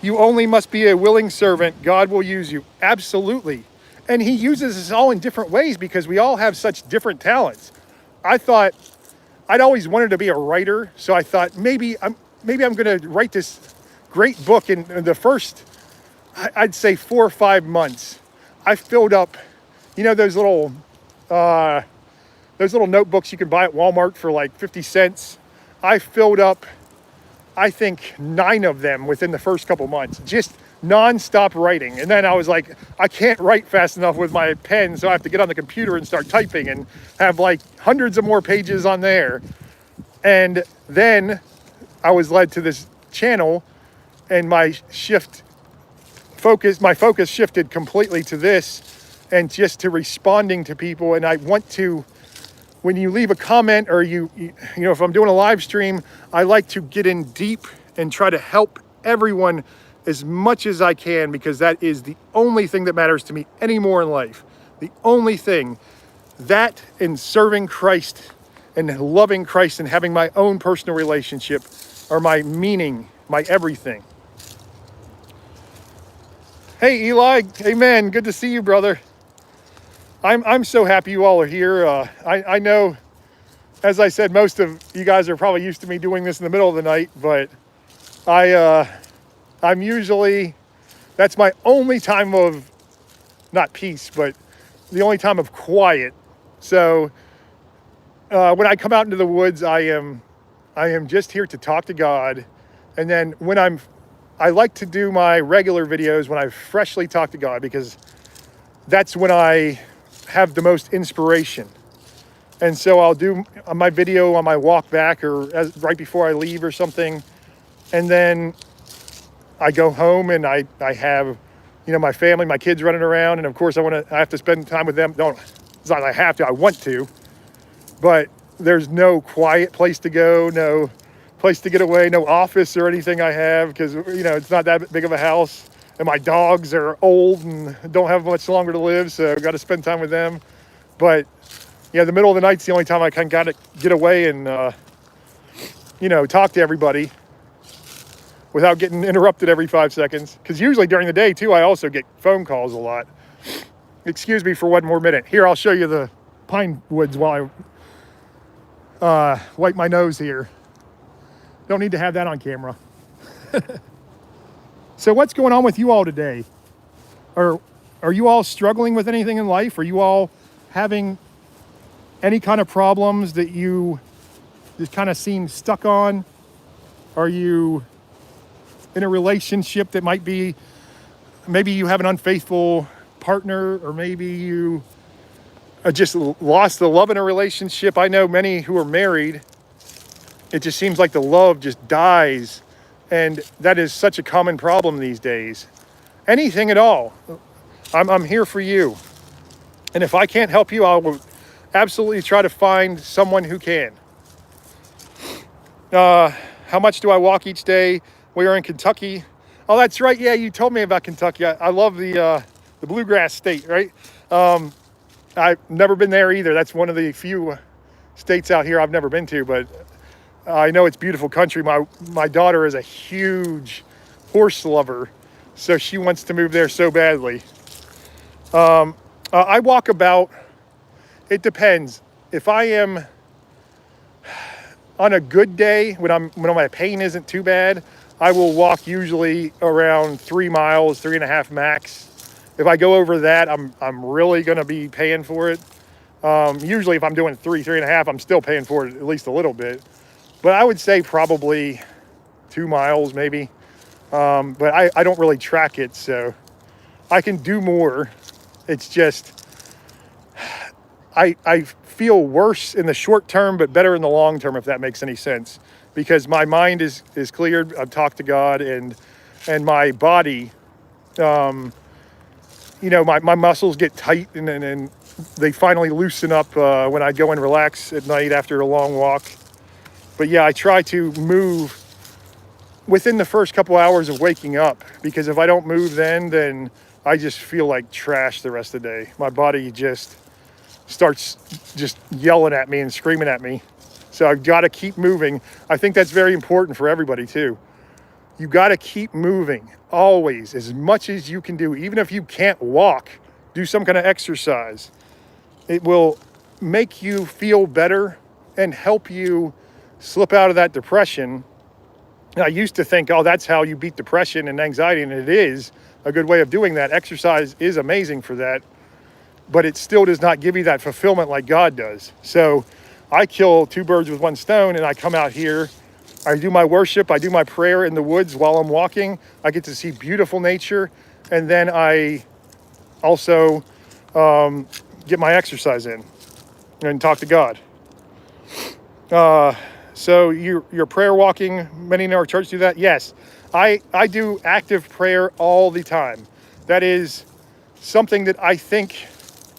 You only must be a willing servant. God will use you. Absolutely. And he uses us all in different ways because we all have such different talents. I thought I'd always wanted to be a writer, so I thought maybe I'm going to write this great book in the first, I'd say 4 or 5 months. I filled up, you know, those little notebooks you can buy at Walmart for like 50 cents. I filled up, I think, 9 of them within the first couple months, just non-stop writing. And then I was like, I can't write fast enough with my pen, so I have to get on the computer and start typing and have like hundreds of more pages on there. And then I was led to this channel, and my focus shifted completely to this and just to responding to people. And I want to, when you leave a comment or you know, if I'm doing a live stream, I like to get in deep and try to help everyone as much as I can, because that is the only thing that matters to me anymore in life. The only thing, that and serving Christ and loving Christ and having my own personal relationship are my meaning, my everything. Hey Eli, amen. Good to see you, brother. I'm so happy you all are here. I know, as I said, most of you guys are probably used to me doing this in the middle of the night, but I'm usually, that's my only time of, not peace, but the only time of quiet. So when I come out into the woods, I am just here to talk to God. And then when I like to do my regular videos when I freshly talk to God, because that's when I have the most inspiration. And so I'll do my video on my walk back or right before I leave or something. And then I go home and I have, you know, my family, my kids running around. And of course I have to spend time with them. It's not I have to, I want to, but there's no quiet place to go, no place to get away, no office or anything I have, because, you know, it's not that big of a house. And my dogs are old and don't have much longer to live, so I've got to spend time with them. But yeah, the middle of the night's the only time I can kind of get away and, you know, talk to everybody without getting interrupted every 5 seconds. Because usually during the day, too, I also get phone calls a lot. Excuse me for one more minute. Here, I'll show you the pine woods while I wipe my nose here. Don't need to have that on camera. So what's going on with you all today? Are you all struggling with anything in life? Are you all having any kind of problems that you just kind of seem stuck on? Are you in a relationship that might be, maybe you have an unfaithful partner, or maybe you just lost the love in a relationship? I know many who are married, it just seems like the love just dies. And that is such a common problem these days. Anything at all, I'm here for you. And if I can't help you, I will absolutely try to find someone who can. How much do I walk each day? We are in Kentucky. Oh, that's right. Yeah, you told me about Kentucky. I love the bluegrass state, right? I've never been there either. That's one of the few states out here I've never been to, but I know it's beautiful country. My daughter is a huge horse lover, so she wants to move there so badly. I walk about, it depends. If I am on a good day, when my pain isn't too bad, I will walk usually around 3 miles, 3.5 max. If I go over that, I'm really going to be paying for it. Usually if I'm doing 3.5, I'm still paying for it at least a little bit. But I would say probably 2 miles maybe. But I don't really track it, so I can do more. It's just, I feel worse in the short term, but better in the long term, if that makes any sense. Because my mind is cleared. I've talked to God, and my body, my muscles get tight, and they finally loosen up when I go and relax at night after a long walk. But yeah, I try to move within the first couple hours of waking up, because if I don't move then I just feel like trash the rest of the day. My body just starts just yelling at me and screaming at me. So I've got to keep moving. I think that's very important for everybody too. You got to keep moving always, as much as you can do. Even if you can't walk, do some kind of exercise. It will make you feel better and help you slip out of that depression. I used to think, oh, that's how you beat depression and anxiety, and it is a good way of doing that. Exercise is amazing for that, but it still does not give you that fulfillment like God does. So I kill 2 birds with 1 stone, and I come out here, I do my worship, I do my prayer in the woods while I'm walking. I get to see beautiful nature, and then I also get my exercise in and talk to God. So you're prayer walking. Many in our church do that. Yes, I do active prayer all the time. That is something that I think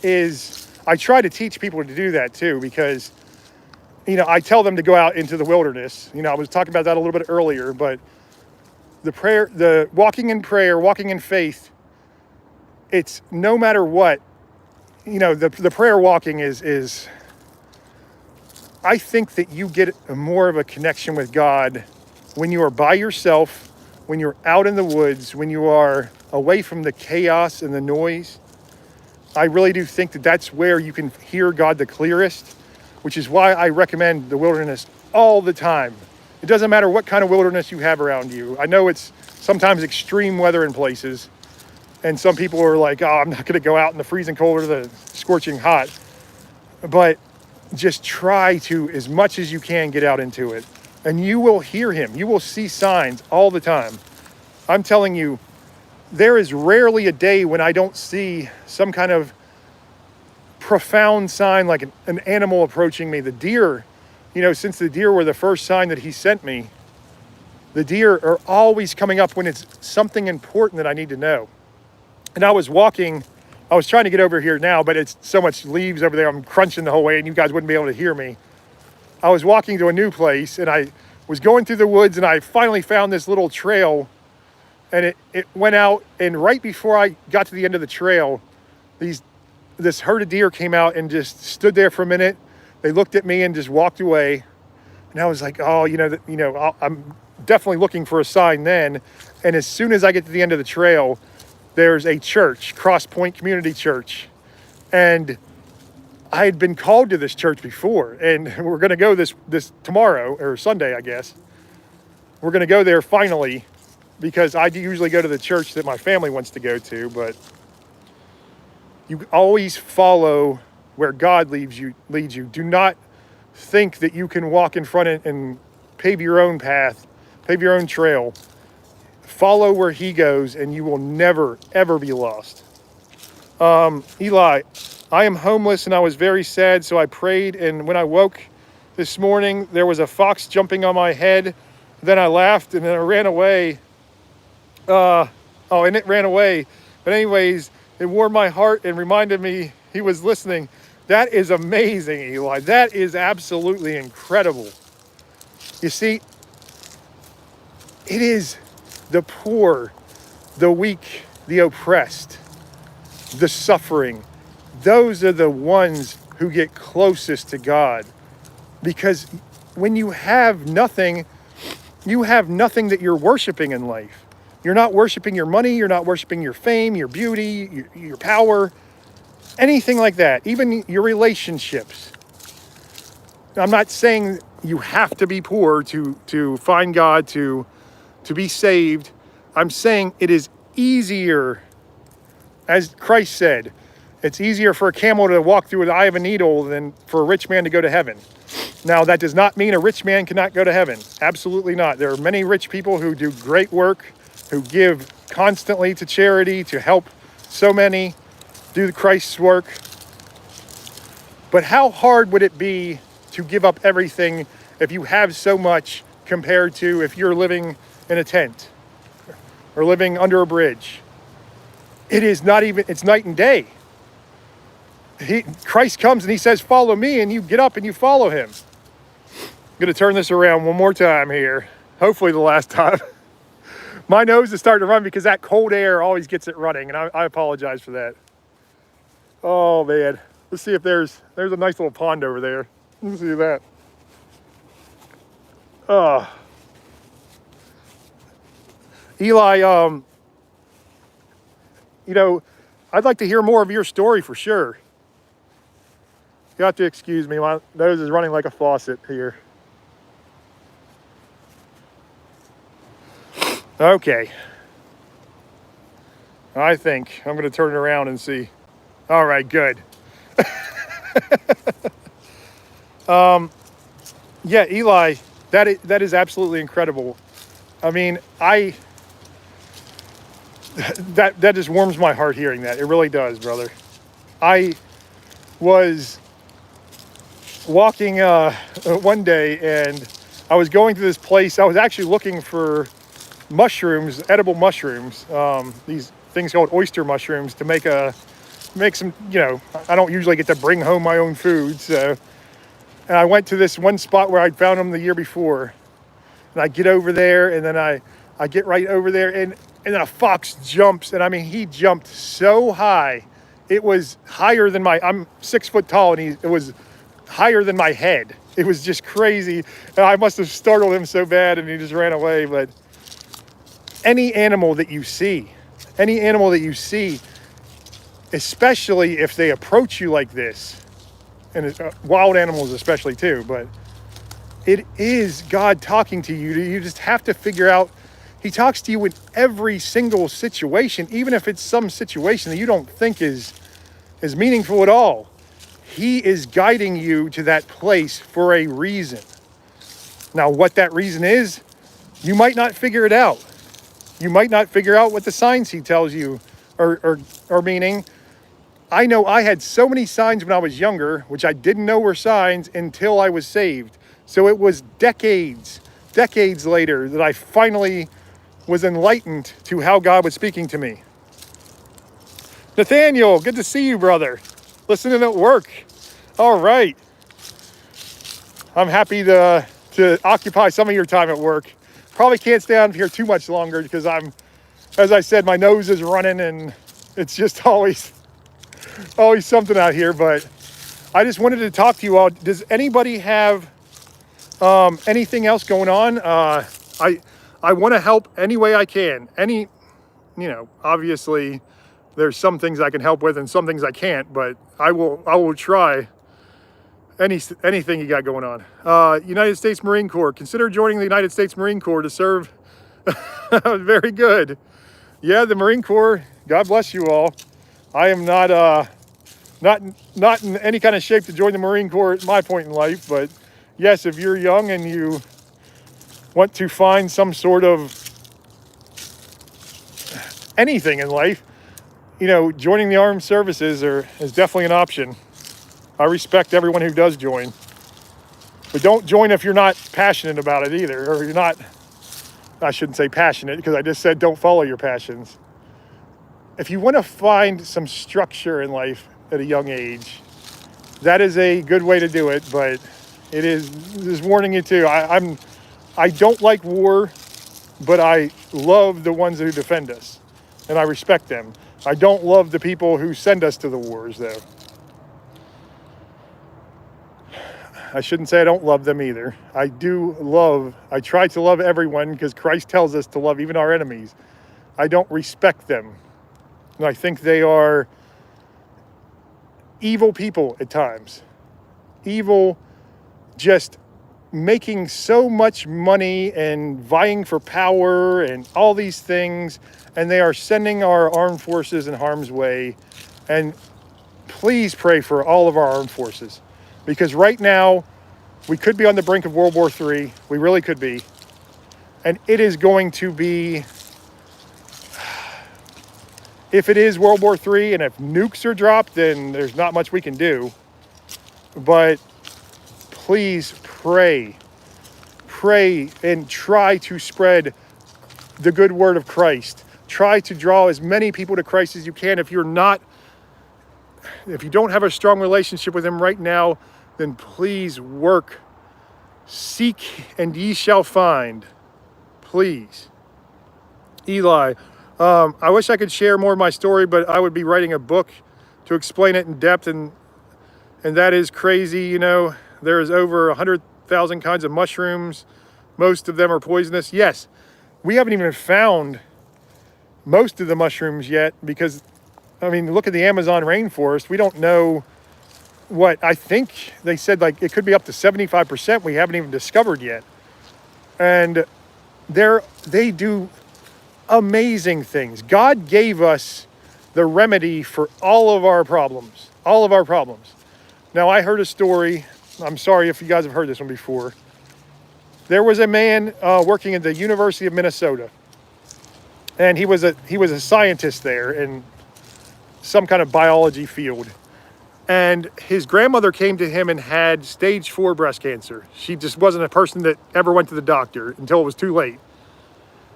I try to teach people to do that too, because, I tell them to go out into the wilderness. I was talking about that a little bit earlier, but the walking in prayer, walking in faith, it's no matter what, the prayer walking is I think that you get more of a connection with God when you are by yourself, when you're out in the woods, when you are away from the chaos and the noise. I really do think that that's where you can hear God the clearest, which is why I recommend the wilderness all the time. It doesn't matter what kind of wilderness you have around you. I know it's sometimes extreme weather in places, and some people are like, oh, I'm not going to go out in the freezing cold or the scorching hot. But just try to, as much as you can, get out into it. And you will hear him. You will see signs all the time. I'm telling you, there is rarely a day when I don't see some kind of profound sign, like an animal approaching me. The deer, since the deer were the first sign that he sent me, the deer are always coming up when it's something important that I need to know. And I was trying to get over here now, but it's so much leaves over there. I'm crunching the whole way and you guys wouldn't be able to hear me. I was walking to a new place and I was going through the woods and I finally found this little trail, and it went out, and right before I got to the end of the trail, this herd of deer came out and just stood there for a minute. They looked at me and just walked away. And I was like, oh, I'm definitely looking for a sign then. And as soon as I get to the end of the trail, there's a church, Cross Point Community Church. And I had been called to this church before, and we're going to go this tomorrow, or Sunday, I guess. We're going to go there finally, because I do usually go to the church that my family wants to go to, but you always follow where God leads you. Do not think that you can walk in front and pave your own path, pave your own trail. Follow where he goes, and you will never, ever be lost. Eli, I am homeless and I was very sad, so I prayed, and when I woke this morning, there was a fox jumping on my head. Then I laughed, and then it ran away. And it ran away. But anyways, it warmed my heart and reminded me he was listening. That is amazing, Eli. That is absolutely incredible. You see, it is the poor, the weak, the oppressed, the suffering. Those are the ones who get closest to God. Because when you have nothing that you're worshiping in life. You're not worshiping your money. You're not worshiping your fame, your beauty, your power, anything like that. Even your relationships. I'm not saying you have to be poor to find God, to be saved. I'm saying it is easier as Christ said, it's easier for a camel to walk through the eye of a needle than for a rich man to go to heaven. Now, that does not mean a rich man cannot go to heaven. Absolutely not. There are many rich people who do great work, who give constantly to charity, to help so many do Christ's work. But how hard would it be to give up everything if you have so much compared to if you're living in a tent or living under a bridge? It is not even, it's night and day. Christ comes and he says, follow me, and you get up and you follow him. I'm going to turn this around one more time here. Hopefully the last time. My nose is starting to run because that cold air always gets it running, and I apologize for that. Oh man, let's see if there's a nice little pond over there. Let's see that. Eli, you know, I'd like to hear more of your story for sure. You have to excuse me, my nose is running like a faucet here. Okay. I think I'm going to turn it around and see. All right, good. Yeah, Eli, that is absolutely incredible. I mean, that just warms my heart hearing that. It really does, brother. I was walking one day, and I was going to this place. I was actually looking for mushrooms, edible mushrooms, these things called oyster mushrooms, to make some, you know, I don't usually get to bring home my own food, so, and I went to this one spot where I'd found them the year before, and I get over there, and then I get right over there, and then a fox jumps, and I mean, he jumped so high, it was higher than I'm 6 foot tall, and it was higher than my head. It was just crazy, and I must have startled him so bad, and he just ran away. But any animal that you see, especially if they approach you like this, and wild animals especially too, but it is God talking to you. You just have to figure out, he talks to you in every single situation, even if it's some situation that you don't think is meaningful at all. He is guiding you to that place for a reason. Now, what that reason is, you might not figure it out. You might not figure out what the signs he tells you are meaning. I know I had so many signs when I was younger, which I didn't know were signs until I was saved. So it was decades later that I finally was enlightened to how God was speaking to me. Nathaniel, good to see you, brother. Listening at work. All right. I'm happy to occupy some of your time at work. Probably can't stay on here too much longer because as I said, my nose is running and it's just always something out here. But I just wanted to talk to you all. Does anybody have anything else going on? I want to help any way I can. Obviously there's some things I can help with and some things I can't, but I will try anything you got going on. United States Marine Corps. Consider joining the United States Marine Corps to serve. Very good. Yeah, the Marine Corps. God bless you all. I am not in any kind of shape to join the Marine Corps at my point in life, but yes, if you're young and you want to find some sort of anything in life, joining the armed services is definitely an option. I respect everyone who does join. But don't join if you're not passionate about it either, or you're not, I shouldn't say passionate, because I just said don't follow your passions. If you want to find some structure in life at a young age, that is a good way to do it, but it is warning you too. I don't like war, but I love the ones who defend us, and I respect them. I don't love the people who send us to the wars, though. I shouldn't say I don't love them either. I try to love everyone because Christ tells us to love even our enemies. I don't respect them. And I think they are evil people at times. Evil, just making so much money and vying for power and all these things, and they are sending our armed forces in harm's way. And please pray for all of our armed forces, because right now we could be on the brink of World War III. We really could be. And it is going to be, if it is World War III and if nukes are dropped, then there's not much we can do. But please pray and try to spread the good word of Christ. Try to draw as many people to Christ as you can. If you don't have a strong relationship with him right now, then please work. Seek and ye shall find. Please. Eli, I wish I could share more of my story, but I would be writing a book to explain it in depth, and that is crazy. You know, there's over 100,000 kinds of mushrooms. Most of them are poisonous. Yes, we haven't even found most of the mushrooms yet, because, I mean, look at the Amazon rainforest. We don't know what, I think they said like it could be up to 75% we haven't even discovered yet. And they do amazing things. God gave us the remedy for all of our problems. Now, I heard a story. I'm sorry if you guys have heard this one before. There was a man working at the University of Minnesota, and he was a scientist there in some kind of biology field. And his grandmother came to him and had stage 4 breast cancer. She just wasn't a person that ever went to the doctor until it was too late.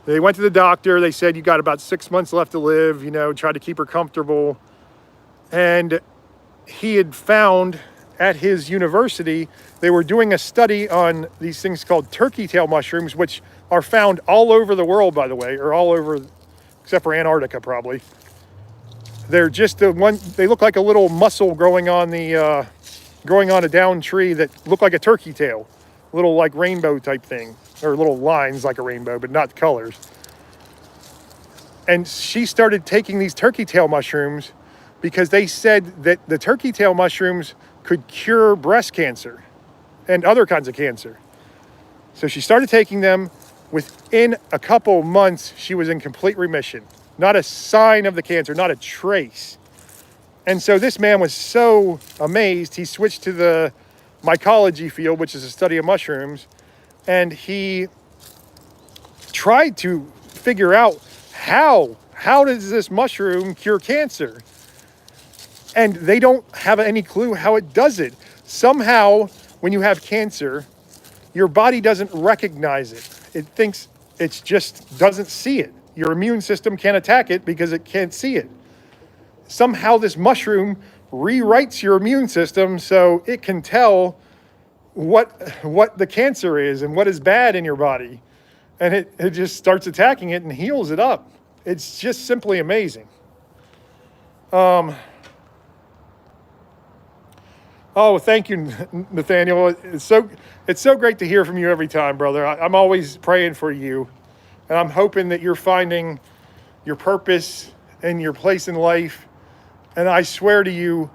They went to the doctor. They said, you got about 6 months left to live, tried to keep her comfortable. And he had found at his university, they were doing a study on these things called turkey tail mushrooms, which are found all over the world, by the way, or all over, except for Antarctica, probably. They're just they look like a little mussel growing on a down tree that look like a turkey tail, little like rainbow type thing, or little lines like a rainbow, but not colors. And she started taking these turkey tail mushrooms because they said that the turkey tail mushrooms could cure breast cancer and other kinds of cancer. So she started taking them. Within a couple months, she was in complete remission. Not a sign of the cancer, not a trace. And so this man was so amazed, he switched to the mycology field, which is a study of mushrooms, and he tried to figure out how does this mushroom cure cancer? And they don't have any clue how it does it. Somehow, when you have cancer, your body doesn't recognize it. It thinks it just doesn't see it. Your immune system can't attack it because it can't see it. Somehow this mushroom rewrites your immune system so it can tell what the cancer is and what is bad in your body. And it just starts attacking it and heals it up. It's just simply amazing. Oh, thank you, Nathaniel. It's so great to hear from you every time, brother. I'm always praying for you. And I'm hoping that you're finding your purpose and your place in life. And I swear to you,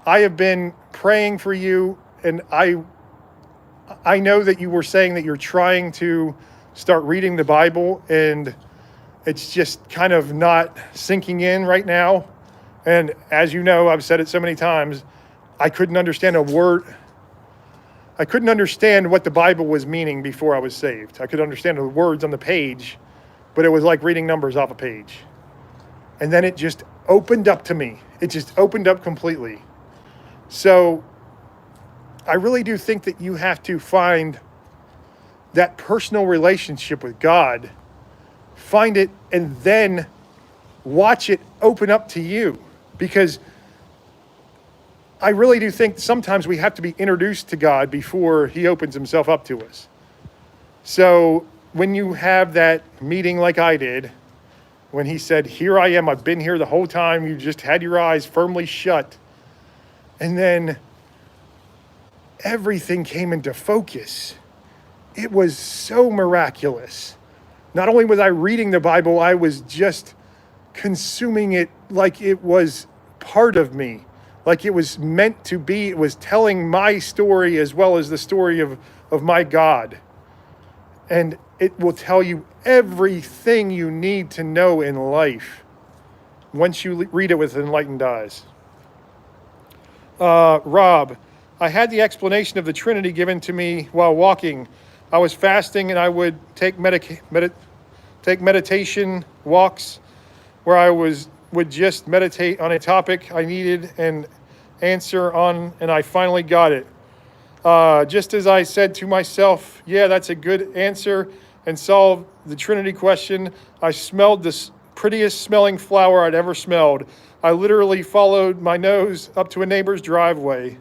I have been praying for you. And I know that you were saying that you're trying to start reading the Bible, and it's just kind of not sinking in right now. And as you know, I've said it so many times, I couldn't understand a word. I couldn't understand what the Bible was meaning before I was saved. I could understand the words on the page, but it was like reading numbers off a page. And then it just opened up to me. It just opened up completely. So I really do think that you have to find that personal relationship with God. Find it and then watch it open up to you. Because I really do think sometimes we have to be introduced to God before he opens himself up to us. So when you have that meeting like I did, when he said, here I am, I've been here the whole time, you just had your eyes firmly shut. And then everything came into focus. It was so miraculous. Not only was I reading the Bible, I was just consuming it like it was part of me. like it was meant to be. It was telling my story as well as the story of my God. And it will tell you everything you need to know in life once you read it with enlightened eyes. Rob, I had the explanation of the Trinity given to me while walking. I was fasting and I would take meditation walks where I would just meditate on a topic I needed an answer on, and I finally got it. Just as I said to myself, yeah, that's a good answer, and solved the Trinity question, I smelled the prettiest smelling flower I'd ever smelled. I literally followed my nose up to a neighbor's driveway.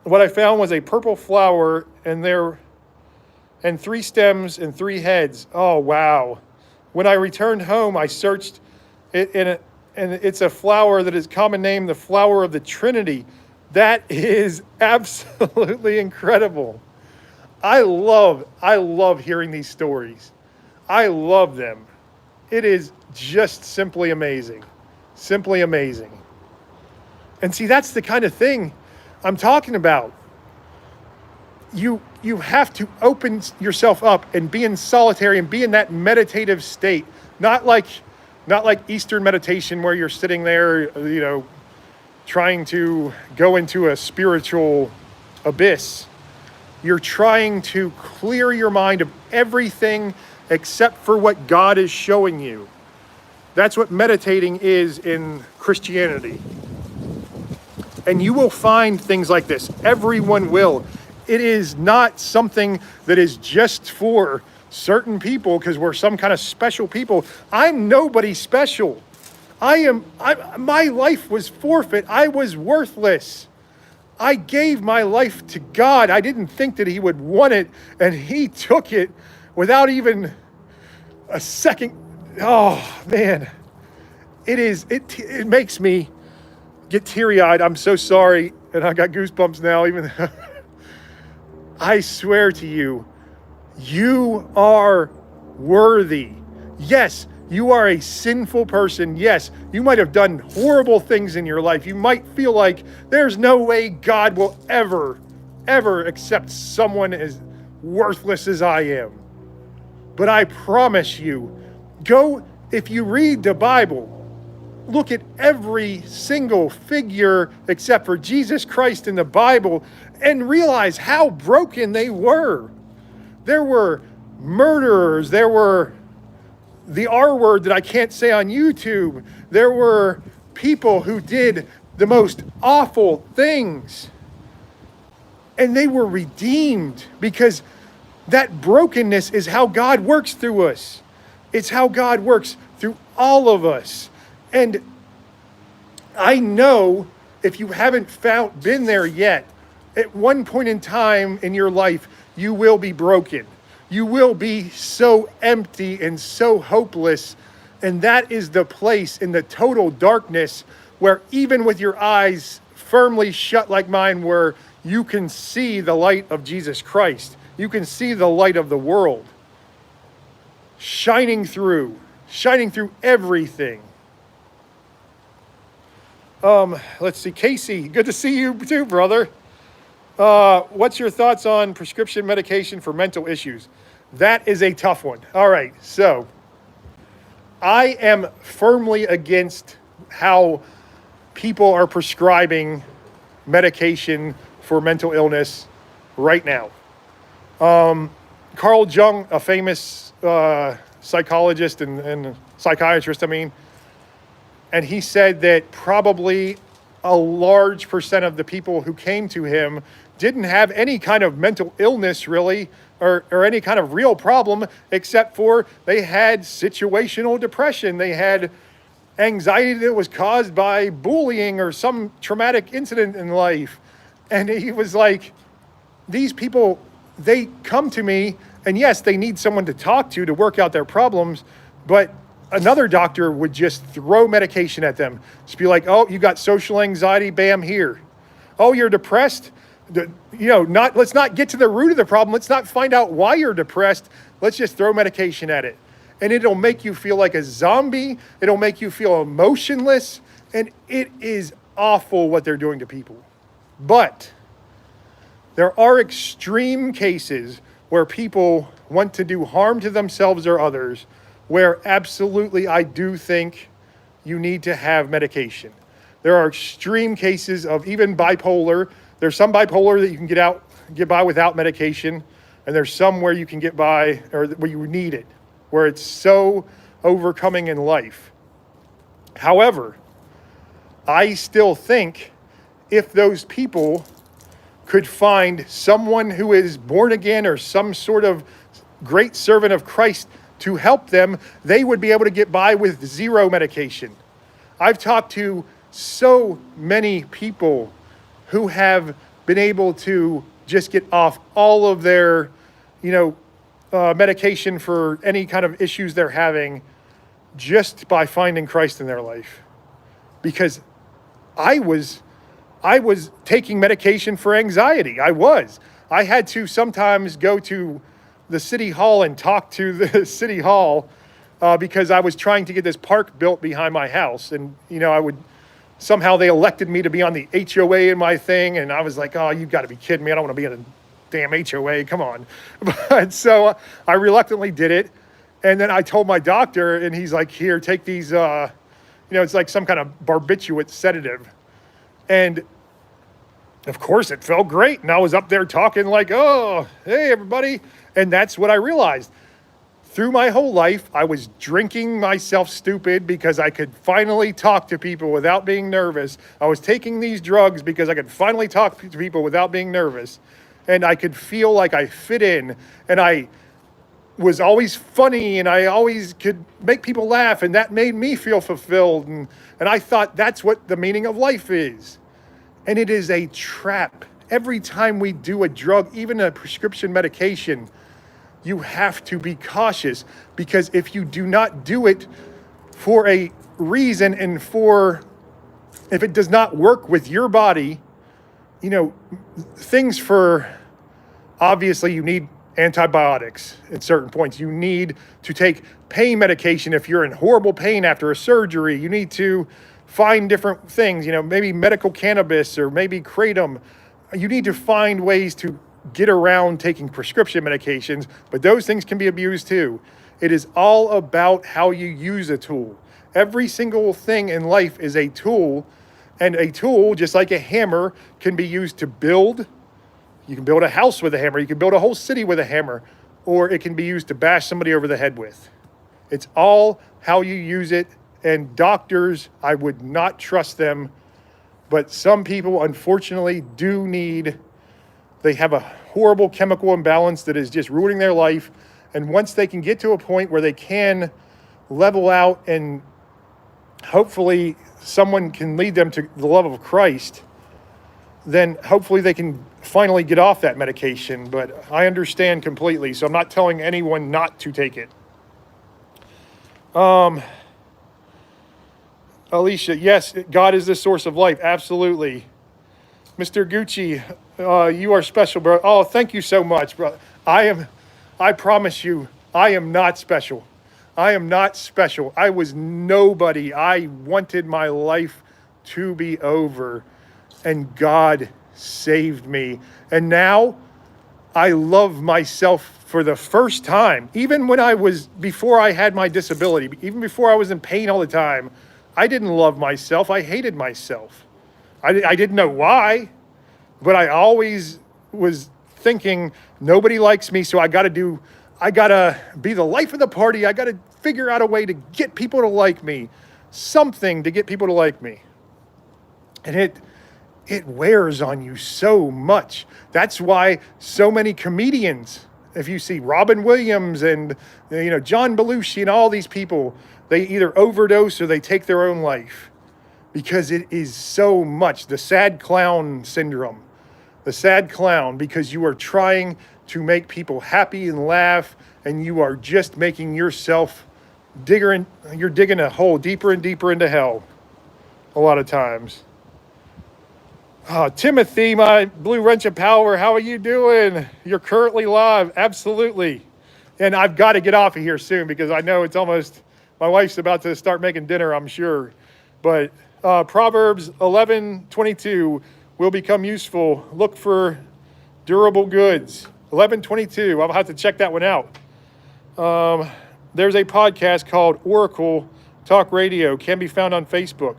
What I found was a purple flower, and 3 stems and 3 heads. Oh, wow. When I returned home, I searched it, and it's a flower that is common name, the flower of the Trinity. That is absolutely incredible. I love hearing these stories. I love them. It is just simply amazing. Simply amazing. And see, that's the kind of thing I'm talking about. You have to open yourself up and be in solitary and be in that meditative state. Not like Eastern meditation where you're sitting there, trying to go into a spiritual abyss. You're trying to clear your mind of everything except for what God is showing you. That's what meditating is in Christianity. And you will find things like this. Everyone will. It is not something that is just for certain people because we're some kind of special people. I'm nobody special. My life was forfeit. I was worthless. I gave my life to God. I didn't think that he would want it, and he took it without even a second. Oh, man. It makes me get teary-eyed. I'm so sorry, and I got goosebumps now, even though I swear to you, you are worthy. Yes, you are a sinful person. Yes, you might have done horrible things in your life. You might feel like there's no way God will ever accept someone as worthless as I am. But I promise you, if you read the Bible, look at every single figure except for Jesus Christ in the Bible and realize how broken they were. There were murderers. There were the R word that I can't say on YouTube. There were people who did the most awful things. And they were redeemed because that brokenness is how God works through us. It's how God works through all of us. And I know if you haven't been there yet, at one point in time in your life, you will be broken. You will be so empty and so hopeless. And that is the place in the total darkness where even with your eyes firmly shut like mine were, you can see the light of Jesus Christ. You can see the light of the world shining through everything. Let's see, Casey, good to see you too, brother. What's your thoughts on prescription medication for mental issues? That is a tough one. All right, so I am firmly against how people are prescribing medication for mental illness right now. Carl Jung, a famous psychologist and psychiatrist, and he said that probably a large percent of the people who came to him didn't have any kind of mental illness really, or any kind of real problem, except for they had situational depression. They had anxiety that was caused by bullying or some traumatic incident in life. And he was like, these people, they come to me, and yes, they need someone to talk to work out their problems, but another doctor would just throw medication at them. Just be like, oh, you got social anxiety, bam, here. Oh, you're depressed? Let's not get to the root of the problem. Let's not find out why you're depressed. Let's just throw medication at it. And it'll make you feel like a zombie. It'll make you feel emotionless. And it is awful what they're doing to people. But there are extreme cases where people want to do harm to themselves or others, where absolutely I do think you need to have medication. There are extreme cases of even bipolar. There's some bipolar that you can get by without medication, and there's some where you can get by, or where you need it, where it's so overcoming in life. However, I still think if those people could find someone who is born again or some sort of great servant of Christ to help them, they would be able to get by with zero medication. I've talked to so many people who have been able to just get off all of their, medication for any kind of issues they're having just by finding Christ in their life. Because I was taking medication for anxiety. I had to sometimes go to the city hall and talk to the city hall because I was trying to get this park built behind my house. And, somehow they elected me to be on the HOA in my thing. And I was like, oh, you've got to be kidding me. I don't want to be in a damn HOA. Come on. But so I reluctantly did it. And then I told my doctor, and he's like, here, take these, it's like some kind of barbiturate sedative. And of course it felt great. And I was up there talking like, oh, hey, everybody. And that's what I realized. Through my whole life, I was drinking myself stupid because I could finally talk to people without being nervous. I was taking these drugs because I could finally talk to people without being nervous. And I could feel like I fit in. And I was always funny, and I always could make people laugh. And that made me feel fulfilled. And I thought that's what the meaning of life is. And it is a trap. Every time we do a drug, even a prescription medication, you have to be cautious, because if you do not do it for a reason and if it does not work with your body, things obviously you need antibiotics at certain points. You need to take pain medication if you're in horrible pain after a surgery. You need to find different things, maybe medical cannabis or maybe kratom. You need to find ways to get around taking prescription medications, but those things can be abused too. It is all about how you use a tool. Every single thing in life is a tool, and a tool, just like a hammer, can be used to build. You can build a house with a hammer. You can build a whole city with a hammer, or it can be used to bash somebody over the head with. It's all how you use it. And doctors, I would not trust them, but some people unfortunately they have a horrible chemical imbalance that is just ruining their life. And once they can get to a point where they can level out and hopefully someone can lead them to the love of Christ, then hopefully they can finally get off that medication. But I understand completely, so I'm not telling anyone not to take it. Alicia, yes, God is the source of life. Absolutely. Mr. Gucci, you are special, bro. Oh, thank you so much, bro. I promise you, I am not special. I am not special. I was nobody. I wanted my life to be over, and God saved me. And now I love myself for the first time. Even before I had my disability, even before I was in pain all the time, I didn't love myself. I hated myself. I didn't know why, but I always was thinking nobody likes me, so I gotta be the life of the party. I gotta figure out a way to get people to like me, something to get people to like me. And it wears on you so much. That's why so many comedians, if you see Robin Williams and John Belushi and all these people, they either overdose or they take their own life, because it is so much the sad clown syndrome. The sad clown, because you are trying to make people happy and laugh, and you are just making yourself you're digging a hole deeper and deeper into hell a lot of times. Timothy, my Blue Wrench of Power, how are you doing? You're currently live. Absolutely. And I've got to get off of here soon, because I know it's almost, my wife's about to start making dinner, I'm sure. But Proverbs 11:22 will become useful. Look for durable goods. 11:22. I'll have to check that one out. There's a podcast called Oracle Talk Radio. Can be found on Facebook.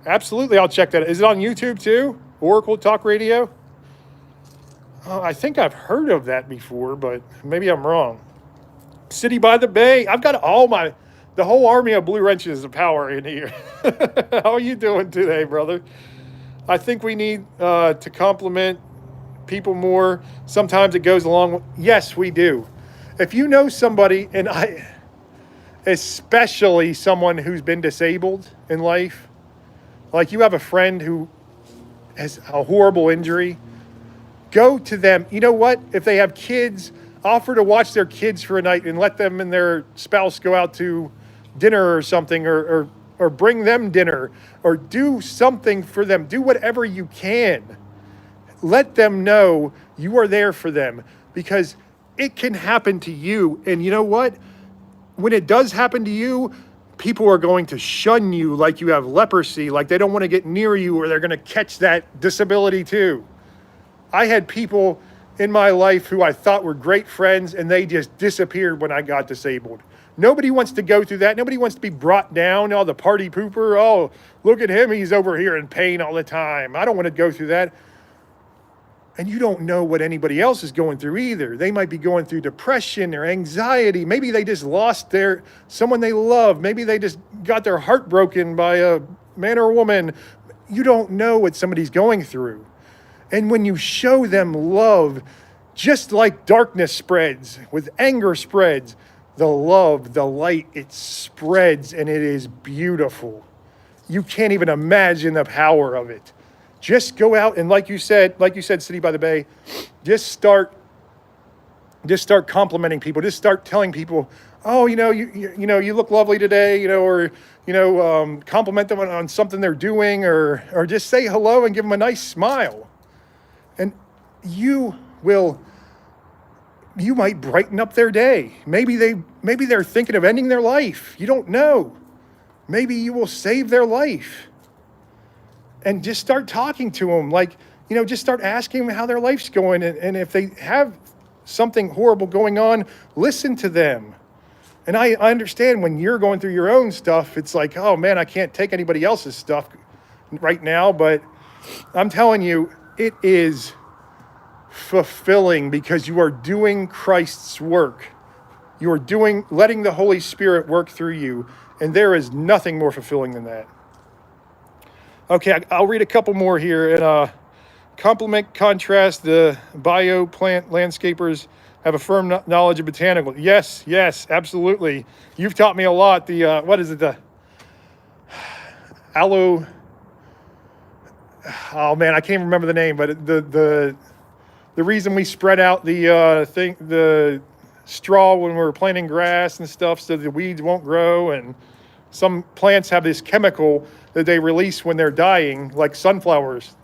Absolutely, I'll check that. Is it on YouTube too? Oracle Talk Radio? I think I've heard of that before, but maybe I'm wrong. City by the Bay. I've got the whole army of Blue Wrenches of power in here. How are you doing today, brother? I think we need to compliment people more. Sometimes it goes along. Yes, we do. If you know somebody, and especially someone who's been disabled in life, like you have a friend who has a horrible injury, go to them. You know what? If they have kids, offer to watch their kids for a night and let them and their spouse go out to dinner or something, or bring them dinner, or do something for them. Do whatever you can. Let them know you are there for them, because it can happen to you. And you know what? When it does happen to you, people are going to shun you like you have leprosy, like they don't want to get near you, or they're going to catch that disability too. I had people in my life who I thought were great friends, and they just disappeared when I got disabled. Nobody wants to go through that. Nobody wants to be brought down. Oh, the party pooper. Oh, look at him. He's over here in pain all the time. I don't want to go through that. And you don't know what anybody else is going through either. They might be going through depression or anxiety. Maybe they just lost someone they love. Maybe they just got their heart broken by a man or a woman. You don't know what somebody's going through. And when you show them love, just like darkness spreads, with anger spreads, the love, the light, it spreads, and it is beautiful. You can't even imagine the power of it. Just go out and like you said, City by the Bay, just start complimenting people. Just start telling people, oh, you look lovely today, or compliment them on something they're doing, or just say hello and give them a nice smile. And you might brighten up their day. Maybe they're thinking of ending their life. You don't know. Maybe you will save their life. And just start talking to them. Just start asking them how their life's going. And if they have something horrible going on, listen to them. And I understand when you're going through your own stuff, it's like, oh man, I can't take anybody else's stuff right now. But I'm telling you, it is fulfilling, because you are doing Christ's work. You are letting the Holy Spirit work through you. And there is nothing more fulfilling than that. Okay, I'll read a couple more here. And compliment, contrast, the bio-plant landscapers have a firm knowledge of botanical. Yes, absolutely. You've taught me a lot. What is it? The aloe. Oh man, I can't remember the name, but the reason we spread out the straw when we're planting grass and stuff so the weeds won't grow, and some plants have this chemical that they release when they're dying, like sunflowers.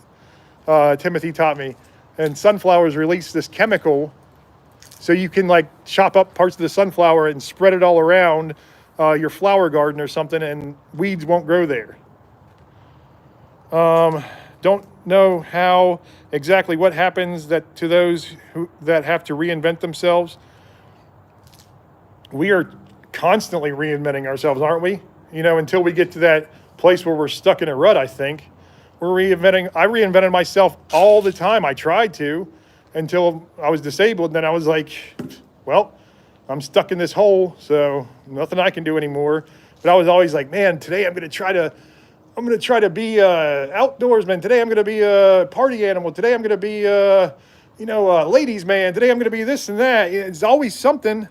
Timothy taught me, and sunflowers release this chemical, so you can chop up parts of the sunflower and spread it all around your flower garden or something, and weeds won't grow there. Don't know how exactly what happens to those that have to reinvent themselves. We are constantly reinventing ourselves, aren't we? Until we get to that place where we're stuck in a rut, I think. I reinvented myself all the time. I tried to, until I was disabled. And then I was like, well, I'm stuck in this hole, so nothing I can do anymore. But I was always like, man, today I'm going to try to be a outdoorsman. Today I'm going to be a party animal. Today I'm going to be a ladies' man. Today I'm going to be this and that. It's always something.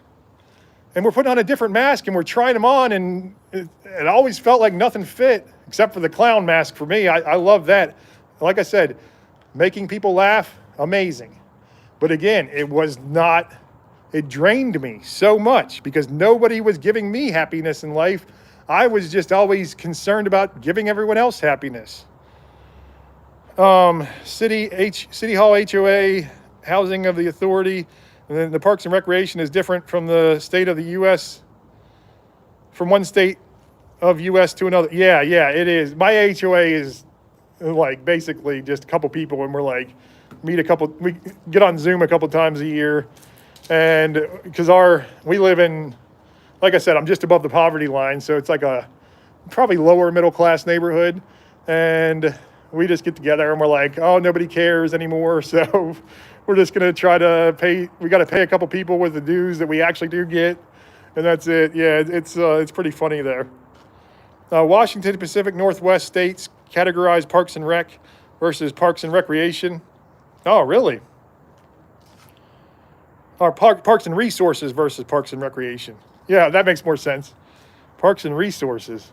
And we're putting on a different mask and we're trying them on, and it always felt like nothing fit except for the clown mask for me. I love that. Like I said, making people laugh, amazing. But again, it drained me so much because nobody was giving me happiness in life. I was just always concerned about giving everyone else happiness. City Hall HOA, housing of the authority, and then the Parks and Recreation is different from the state of the U.S. From one state of US to another. Yeah, it is. My HOA is like basically just a couple people, and we're like we get on Zoom a couple times a year, and because we live in, like I said, I'm just above the poverty line, so it's like a probably lower middle class neighborhood, and we just get together and we're like, oh, nobody cares anymore, so we're just gonna try to pay. We got to pay a couple people with the dues that we actually do get, and that's it. Yeah, it's pretty funny there. Washington Pacific Northwest states categorize Parks and Rec versus Parks and Recreation. Oh, really? Or Parks and Resources versus Parks and Recreation. Yeah, that makes more sense. Parks and Resources.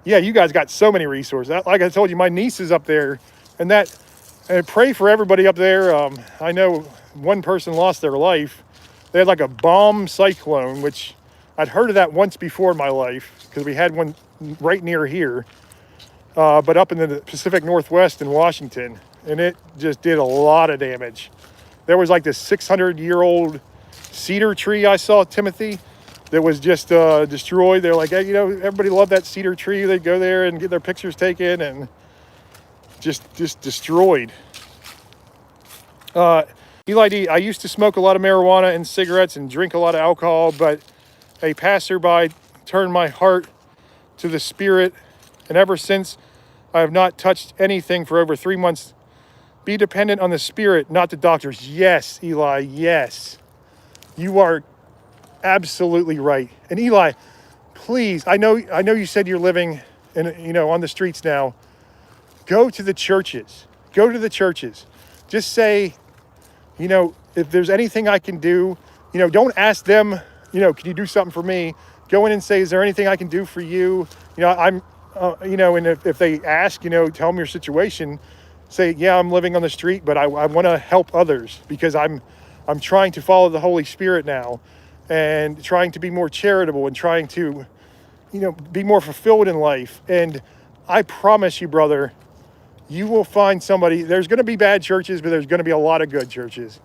Yeah, you guys got so many resources. Like I told you, my niece is up there, and pray for everybody up there. I know one person lost their life. They had like a bomb cyclone, which I'd heard of that once before in my life because we had one right near here, but up in the Pacific Northwest in Washington, and it just did a lot of damage. There was like this 600-year-old cedar tree I saw, Timothy, that was just destroyed. They're like, hey, everybody loved that cedar tree. They'd go there and get their pictures taken, and just destroyed. Eli D, I used to smoke a lot of marijuana and cigarettes and drink a lot of alcohol, but a passerby turned my heart to the Spirit, and ever since I have not touched anything for over 3 months. Be dependent on the Spirit, not the doctors. Yes, Eli, yes. You are absolutely right. And Eli, please, I know you said you're living on the streets now. Go to the churches. Go to the churches. Just say, if there's anything I can do, don't ask them, can you do something for me? Go in and say, is there anything I can do for you? And if they ask, tell them your situation. Say, yeah, I'm living on the street, but I want to help others because I'm trying to follow the Holy Spirit now, and trying to be more charitable and trying to, be more fulfilled in life. And I promise you, brother, you will find somebody. There's going to be bad churches, but there's going to be a lot of good churches.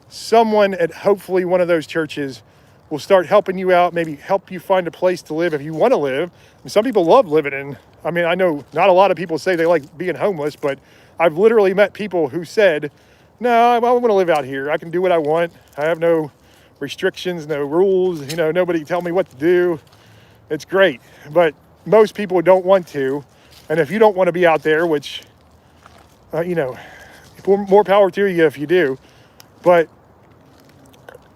Someone at hopefully one of those churches will start helping you out, maybe help you find a place to live if you want to live. And some people love living in. I know not a lot of people say they like being homeless, but I've literally met people who said, no, I want to live out here. I can do what I want. I have no restrictions, no rules, nobody tell me what to do. It's great. But most people don't want to. And if you don't want to be out there, which, more power to you if you do. But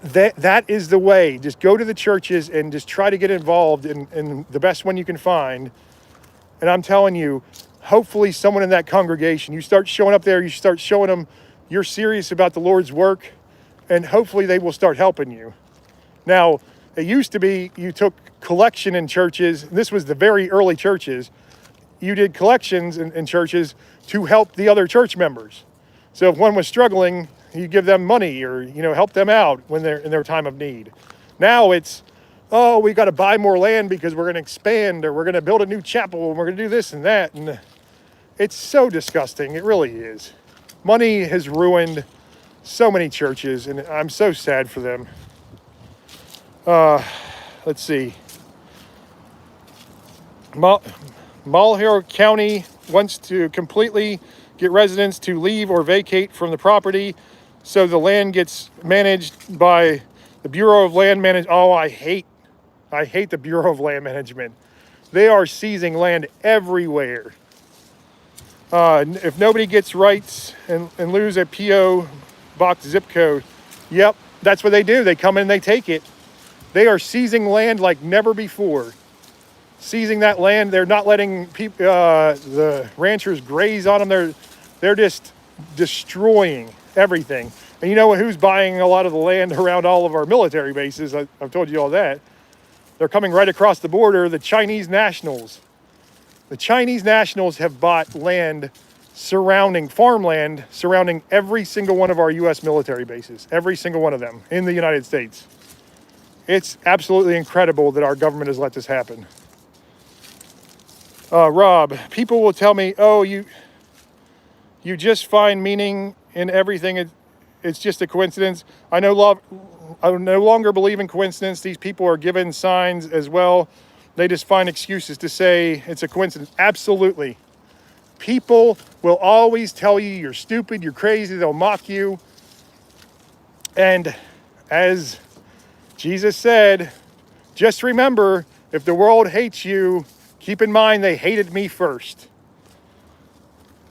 that is the way. Just go to the churches and just try to get involved in the best one you can find. And I'm telling you, hopefully someone in that congregation, you start showing up there, you start showing them you're serious about the Lord's work, and hopefully they will start helping you. Now, it used to be you took collection in churches. This was the very early churches. You did collections in churches to help the other church members. So if one was struggling, you give them money or, help them out when they're in their time of need. Now it's, oh, we got to buy more land because we're going to expand, or we're going to build a new chapel, and we're going to do this and that. And it's so disgusting. It really is. Money has ruined so many churches, and I'm so sad for them. Let's see. Malheur County wants to completely get residents to leave or vacate from the property so the land gets managed by the Bureau of Land Management. Oh, I hate the Bureau of Land Management. They are seizing land everywhere. If nobody gets rights and lose a P.O. box zip code, yep, that's what they do. They come in and they take it. They are seizing land like never before. Seizing that land, they're not letting the ranchers graze on them. They're just destroying everything. And you know who's buying a lot of the land around all of our military bases? I've told you all that. They're coming right across the border, the Chinese nationals. The Chinese nationals have bought farmland surrounding every single one of our U.S. military bases, every single one of them in the United States. It's absolutely incredible that our government has let this happen. Rob, people will tell me, oh, you just find meaning in everything. It's just a coincidence. I no longer believe in coincidence. These people are given signs as well. They just find excuses to say it's a coincidence. Absolutely. People will always tell you you're stupid, you're crazy, they'll mock you. And as Jesus said, just remember, if the world hates you, keep in mind they hated me first.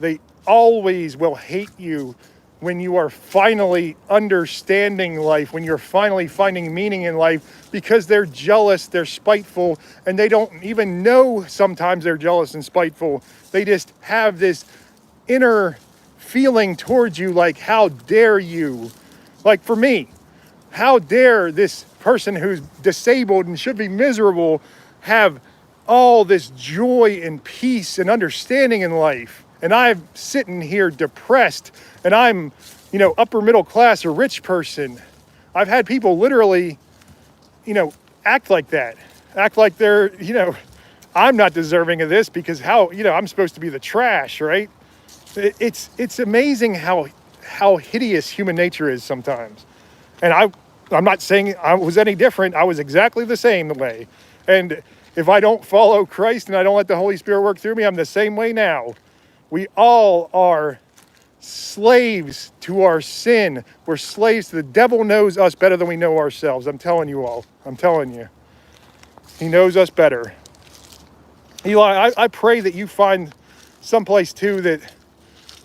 They always will hate you when you are finally understanding life, when you're finally finding meaning in life, because they're jealous, they're spiteful, and they don't even know sometimes they're jealous and spiteful. They just have this inner feeling towards you like, how dare you? Like for me, how dare this person who's disabled and should be miserable have all this joy and peace and understanding in life? And I'm sitting here depressed, and I'm, upper middle class or rich person. I've had people literally, act like that. Act like they're, I'm not deserving of this because how, I'm supposed to be the trash, right? It's amazing how hideous human nature is sometimes. And I'm not saying I was any different. I was exactly the same way. And if I don't follow Christ and I don't let the Holy Spirit work through me, I'm the same way now. We all are slaves to our sin. We're slaves to the devil. Knows us better than we know ourselves. I'm telling you all. I'm telling you. He knows us better. Eli, I pray that you find someplace too that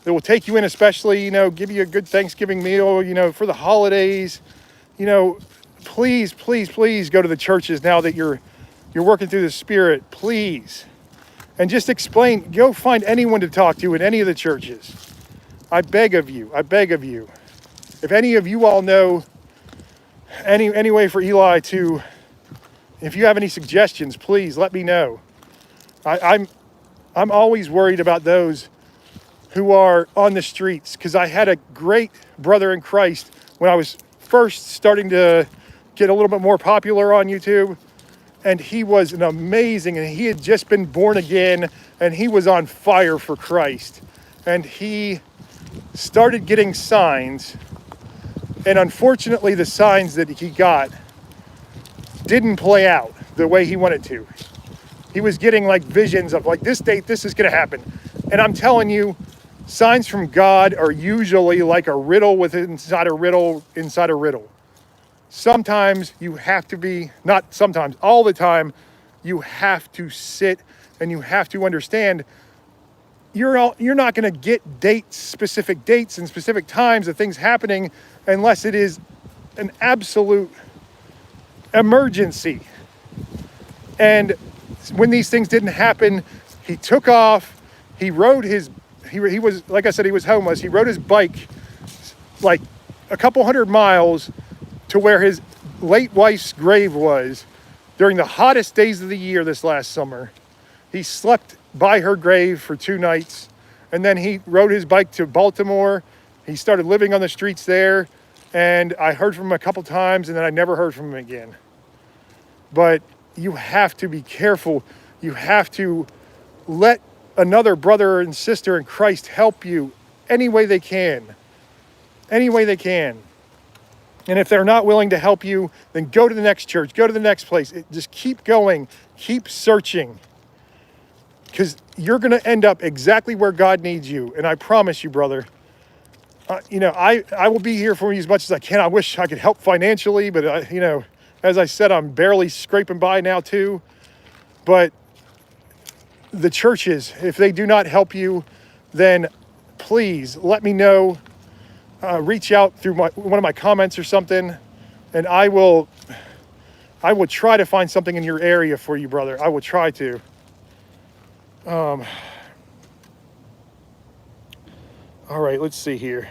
will take you in, especially, give you a good Thanksgiving meal, for the holidays. Please, please, please go to the churches now that you're working through the Spirit, please. And just explain, go find anyone to talk to in any of the churches. I beg of you. If any of you all know any way for Eli to, if you have any suggestions, please let me know. I'm always worried about those who are on the streets, because I had a great brother in Christ when I was first starting to get a little bit more popular on YouTube. And he was an amazing, and he had just been born again, and he was on fire for Christ. And he started getting signs, and unfortunately the signs that he got didn't play out the way he wanted to. He was getting like visions of like, this date, this is going to happen. And I'm telling you, signs from God are usually like a riddle inside a riddle inside a riddle. Sometimes you have to be, not sometimes, all the time, you have to sit and you have to understand you're not going to get specific dates and specific times of things happening unless it is an absolute emergency. And when these things didn't happen, he took off, he rode his, he was, like I said, he was homeless. He rode his bike like a couple 100 miles to where his late wife's grave was during the hottest days of the year this last summer. He slept by her grave for 2 nights, and then he rode his bike to Baltimore. He started living on the streets there, and I heard from him a couple times, and then I never heard from him again. But you have to be careful. You have to let another brother and sister in Christ help you any way they can. Any way they can. And if they're not willing to help you, then go to the next church, go to the next place. Just keep going, keep searching. Because you're going to end up exactly where God needs you. And I promise you, brother, I will be here for you as much as I can. I wish I could help financially, but, as I said, I'm barely scraping by now too. But the churches, if they do not help you, then please let me know. Reach out through one of my comments or something, and I will try to find something in your area for you, brother. I will try to. All right, let's see here.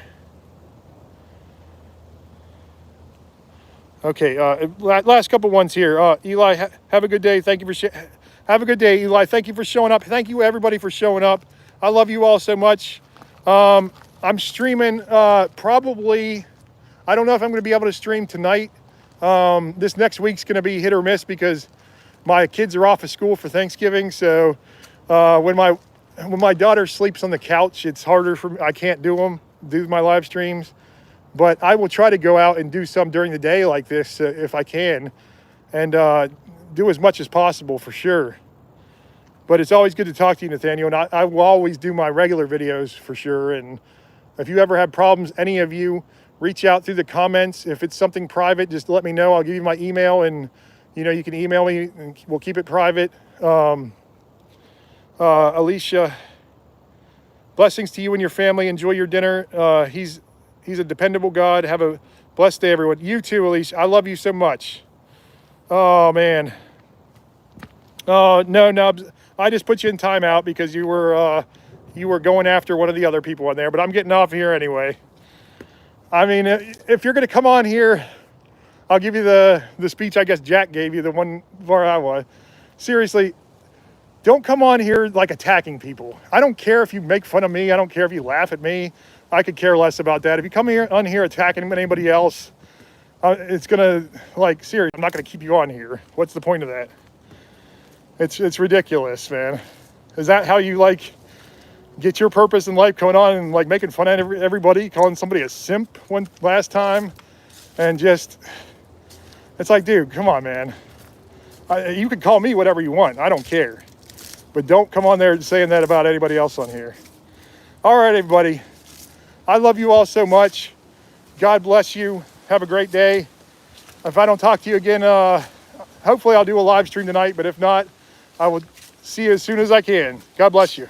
Okay, last couple ones here. Eli, have a good day. Thank you for have a good day, Eli. Thank you for showing up. Thank you, everybody, for showing up. I love you all so much. I'm streaming probably, I don't know if I'm going to be able to stream tonight. This next week's going to be hit or miss because my kids are off of school for Thanksgiving. So when my daughter sleeps on the couch, it's harder for me. I can't do my live streams. But I will try to go out and do some during the day like this if I can. And do as much as possible for sure. But it's always good to talk to you, Nathaniel, and I will always do my regular videos for sure. And if you ever have problems, any of you, reach out through the comments. If it's something private, just let me know. I'll give you my email, and you can email me and we'll keep it private. Alicia, blessings to you and your family. Enjoy your dinner. He's a dependable God. Have a blessed day, everyone. You too, Alicia. I love you so much. Oh, man. Oh, no, Nubs. I just put you in timeout because you were going after one of the other people on there, but I'm getting off here anyway. I mean, if you're going to come on here, I'll give you the speech I guess Jack gave you, the one where I was. Seriously, don't come on here like attacking people. I don't care if you make fun of me. I don't care if you laugh at me. I could care less about that. If you come on here attacking anybody else, it's going to, like, seriously, I'm not going to keep you on here. What's the point of that? It's ridiculous, man. Is that how you, like, get your purpose in life, going on and, like, making fun of everybody, calling somebody a simp last time? And just, it's like, dude, come on, man. You can call me whatever you want. I don't care. But don't come on there saying that about anybody else on here. All right, everybody. I love you all so much. God bless you. Have a great day. If I don't talk to you again, hopefully I'll do a live stream tonight. But if not, I will see you as soon as I can. God bless you.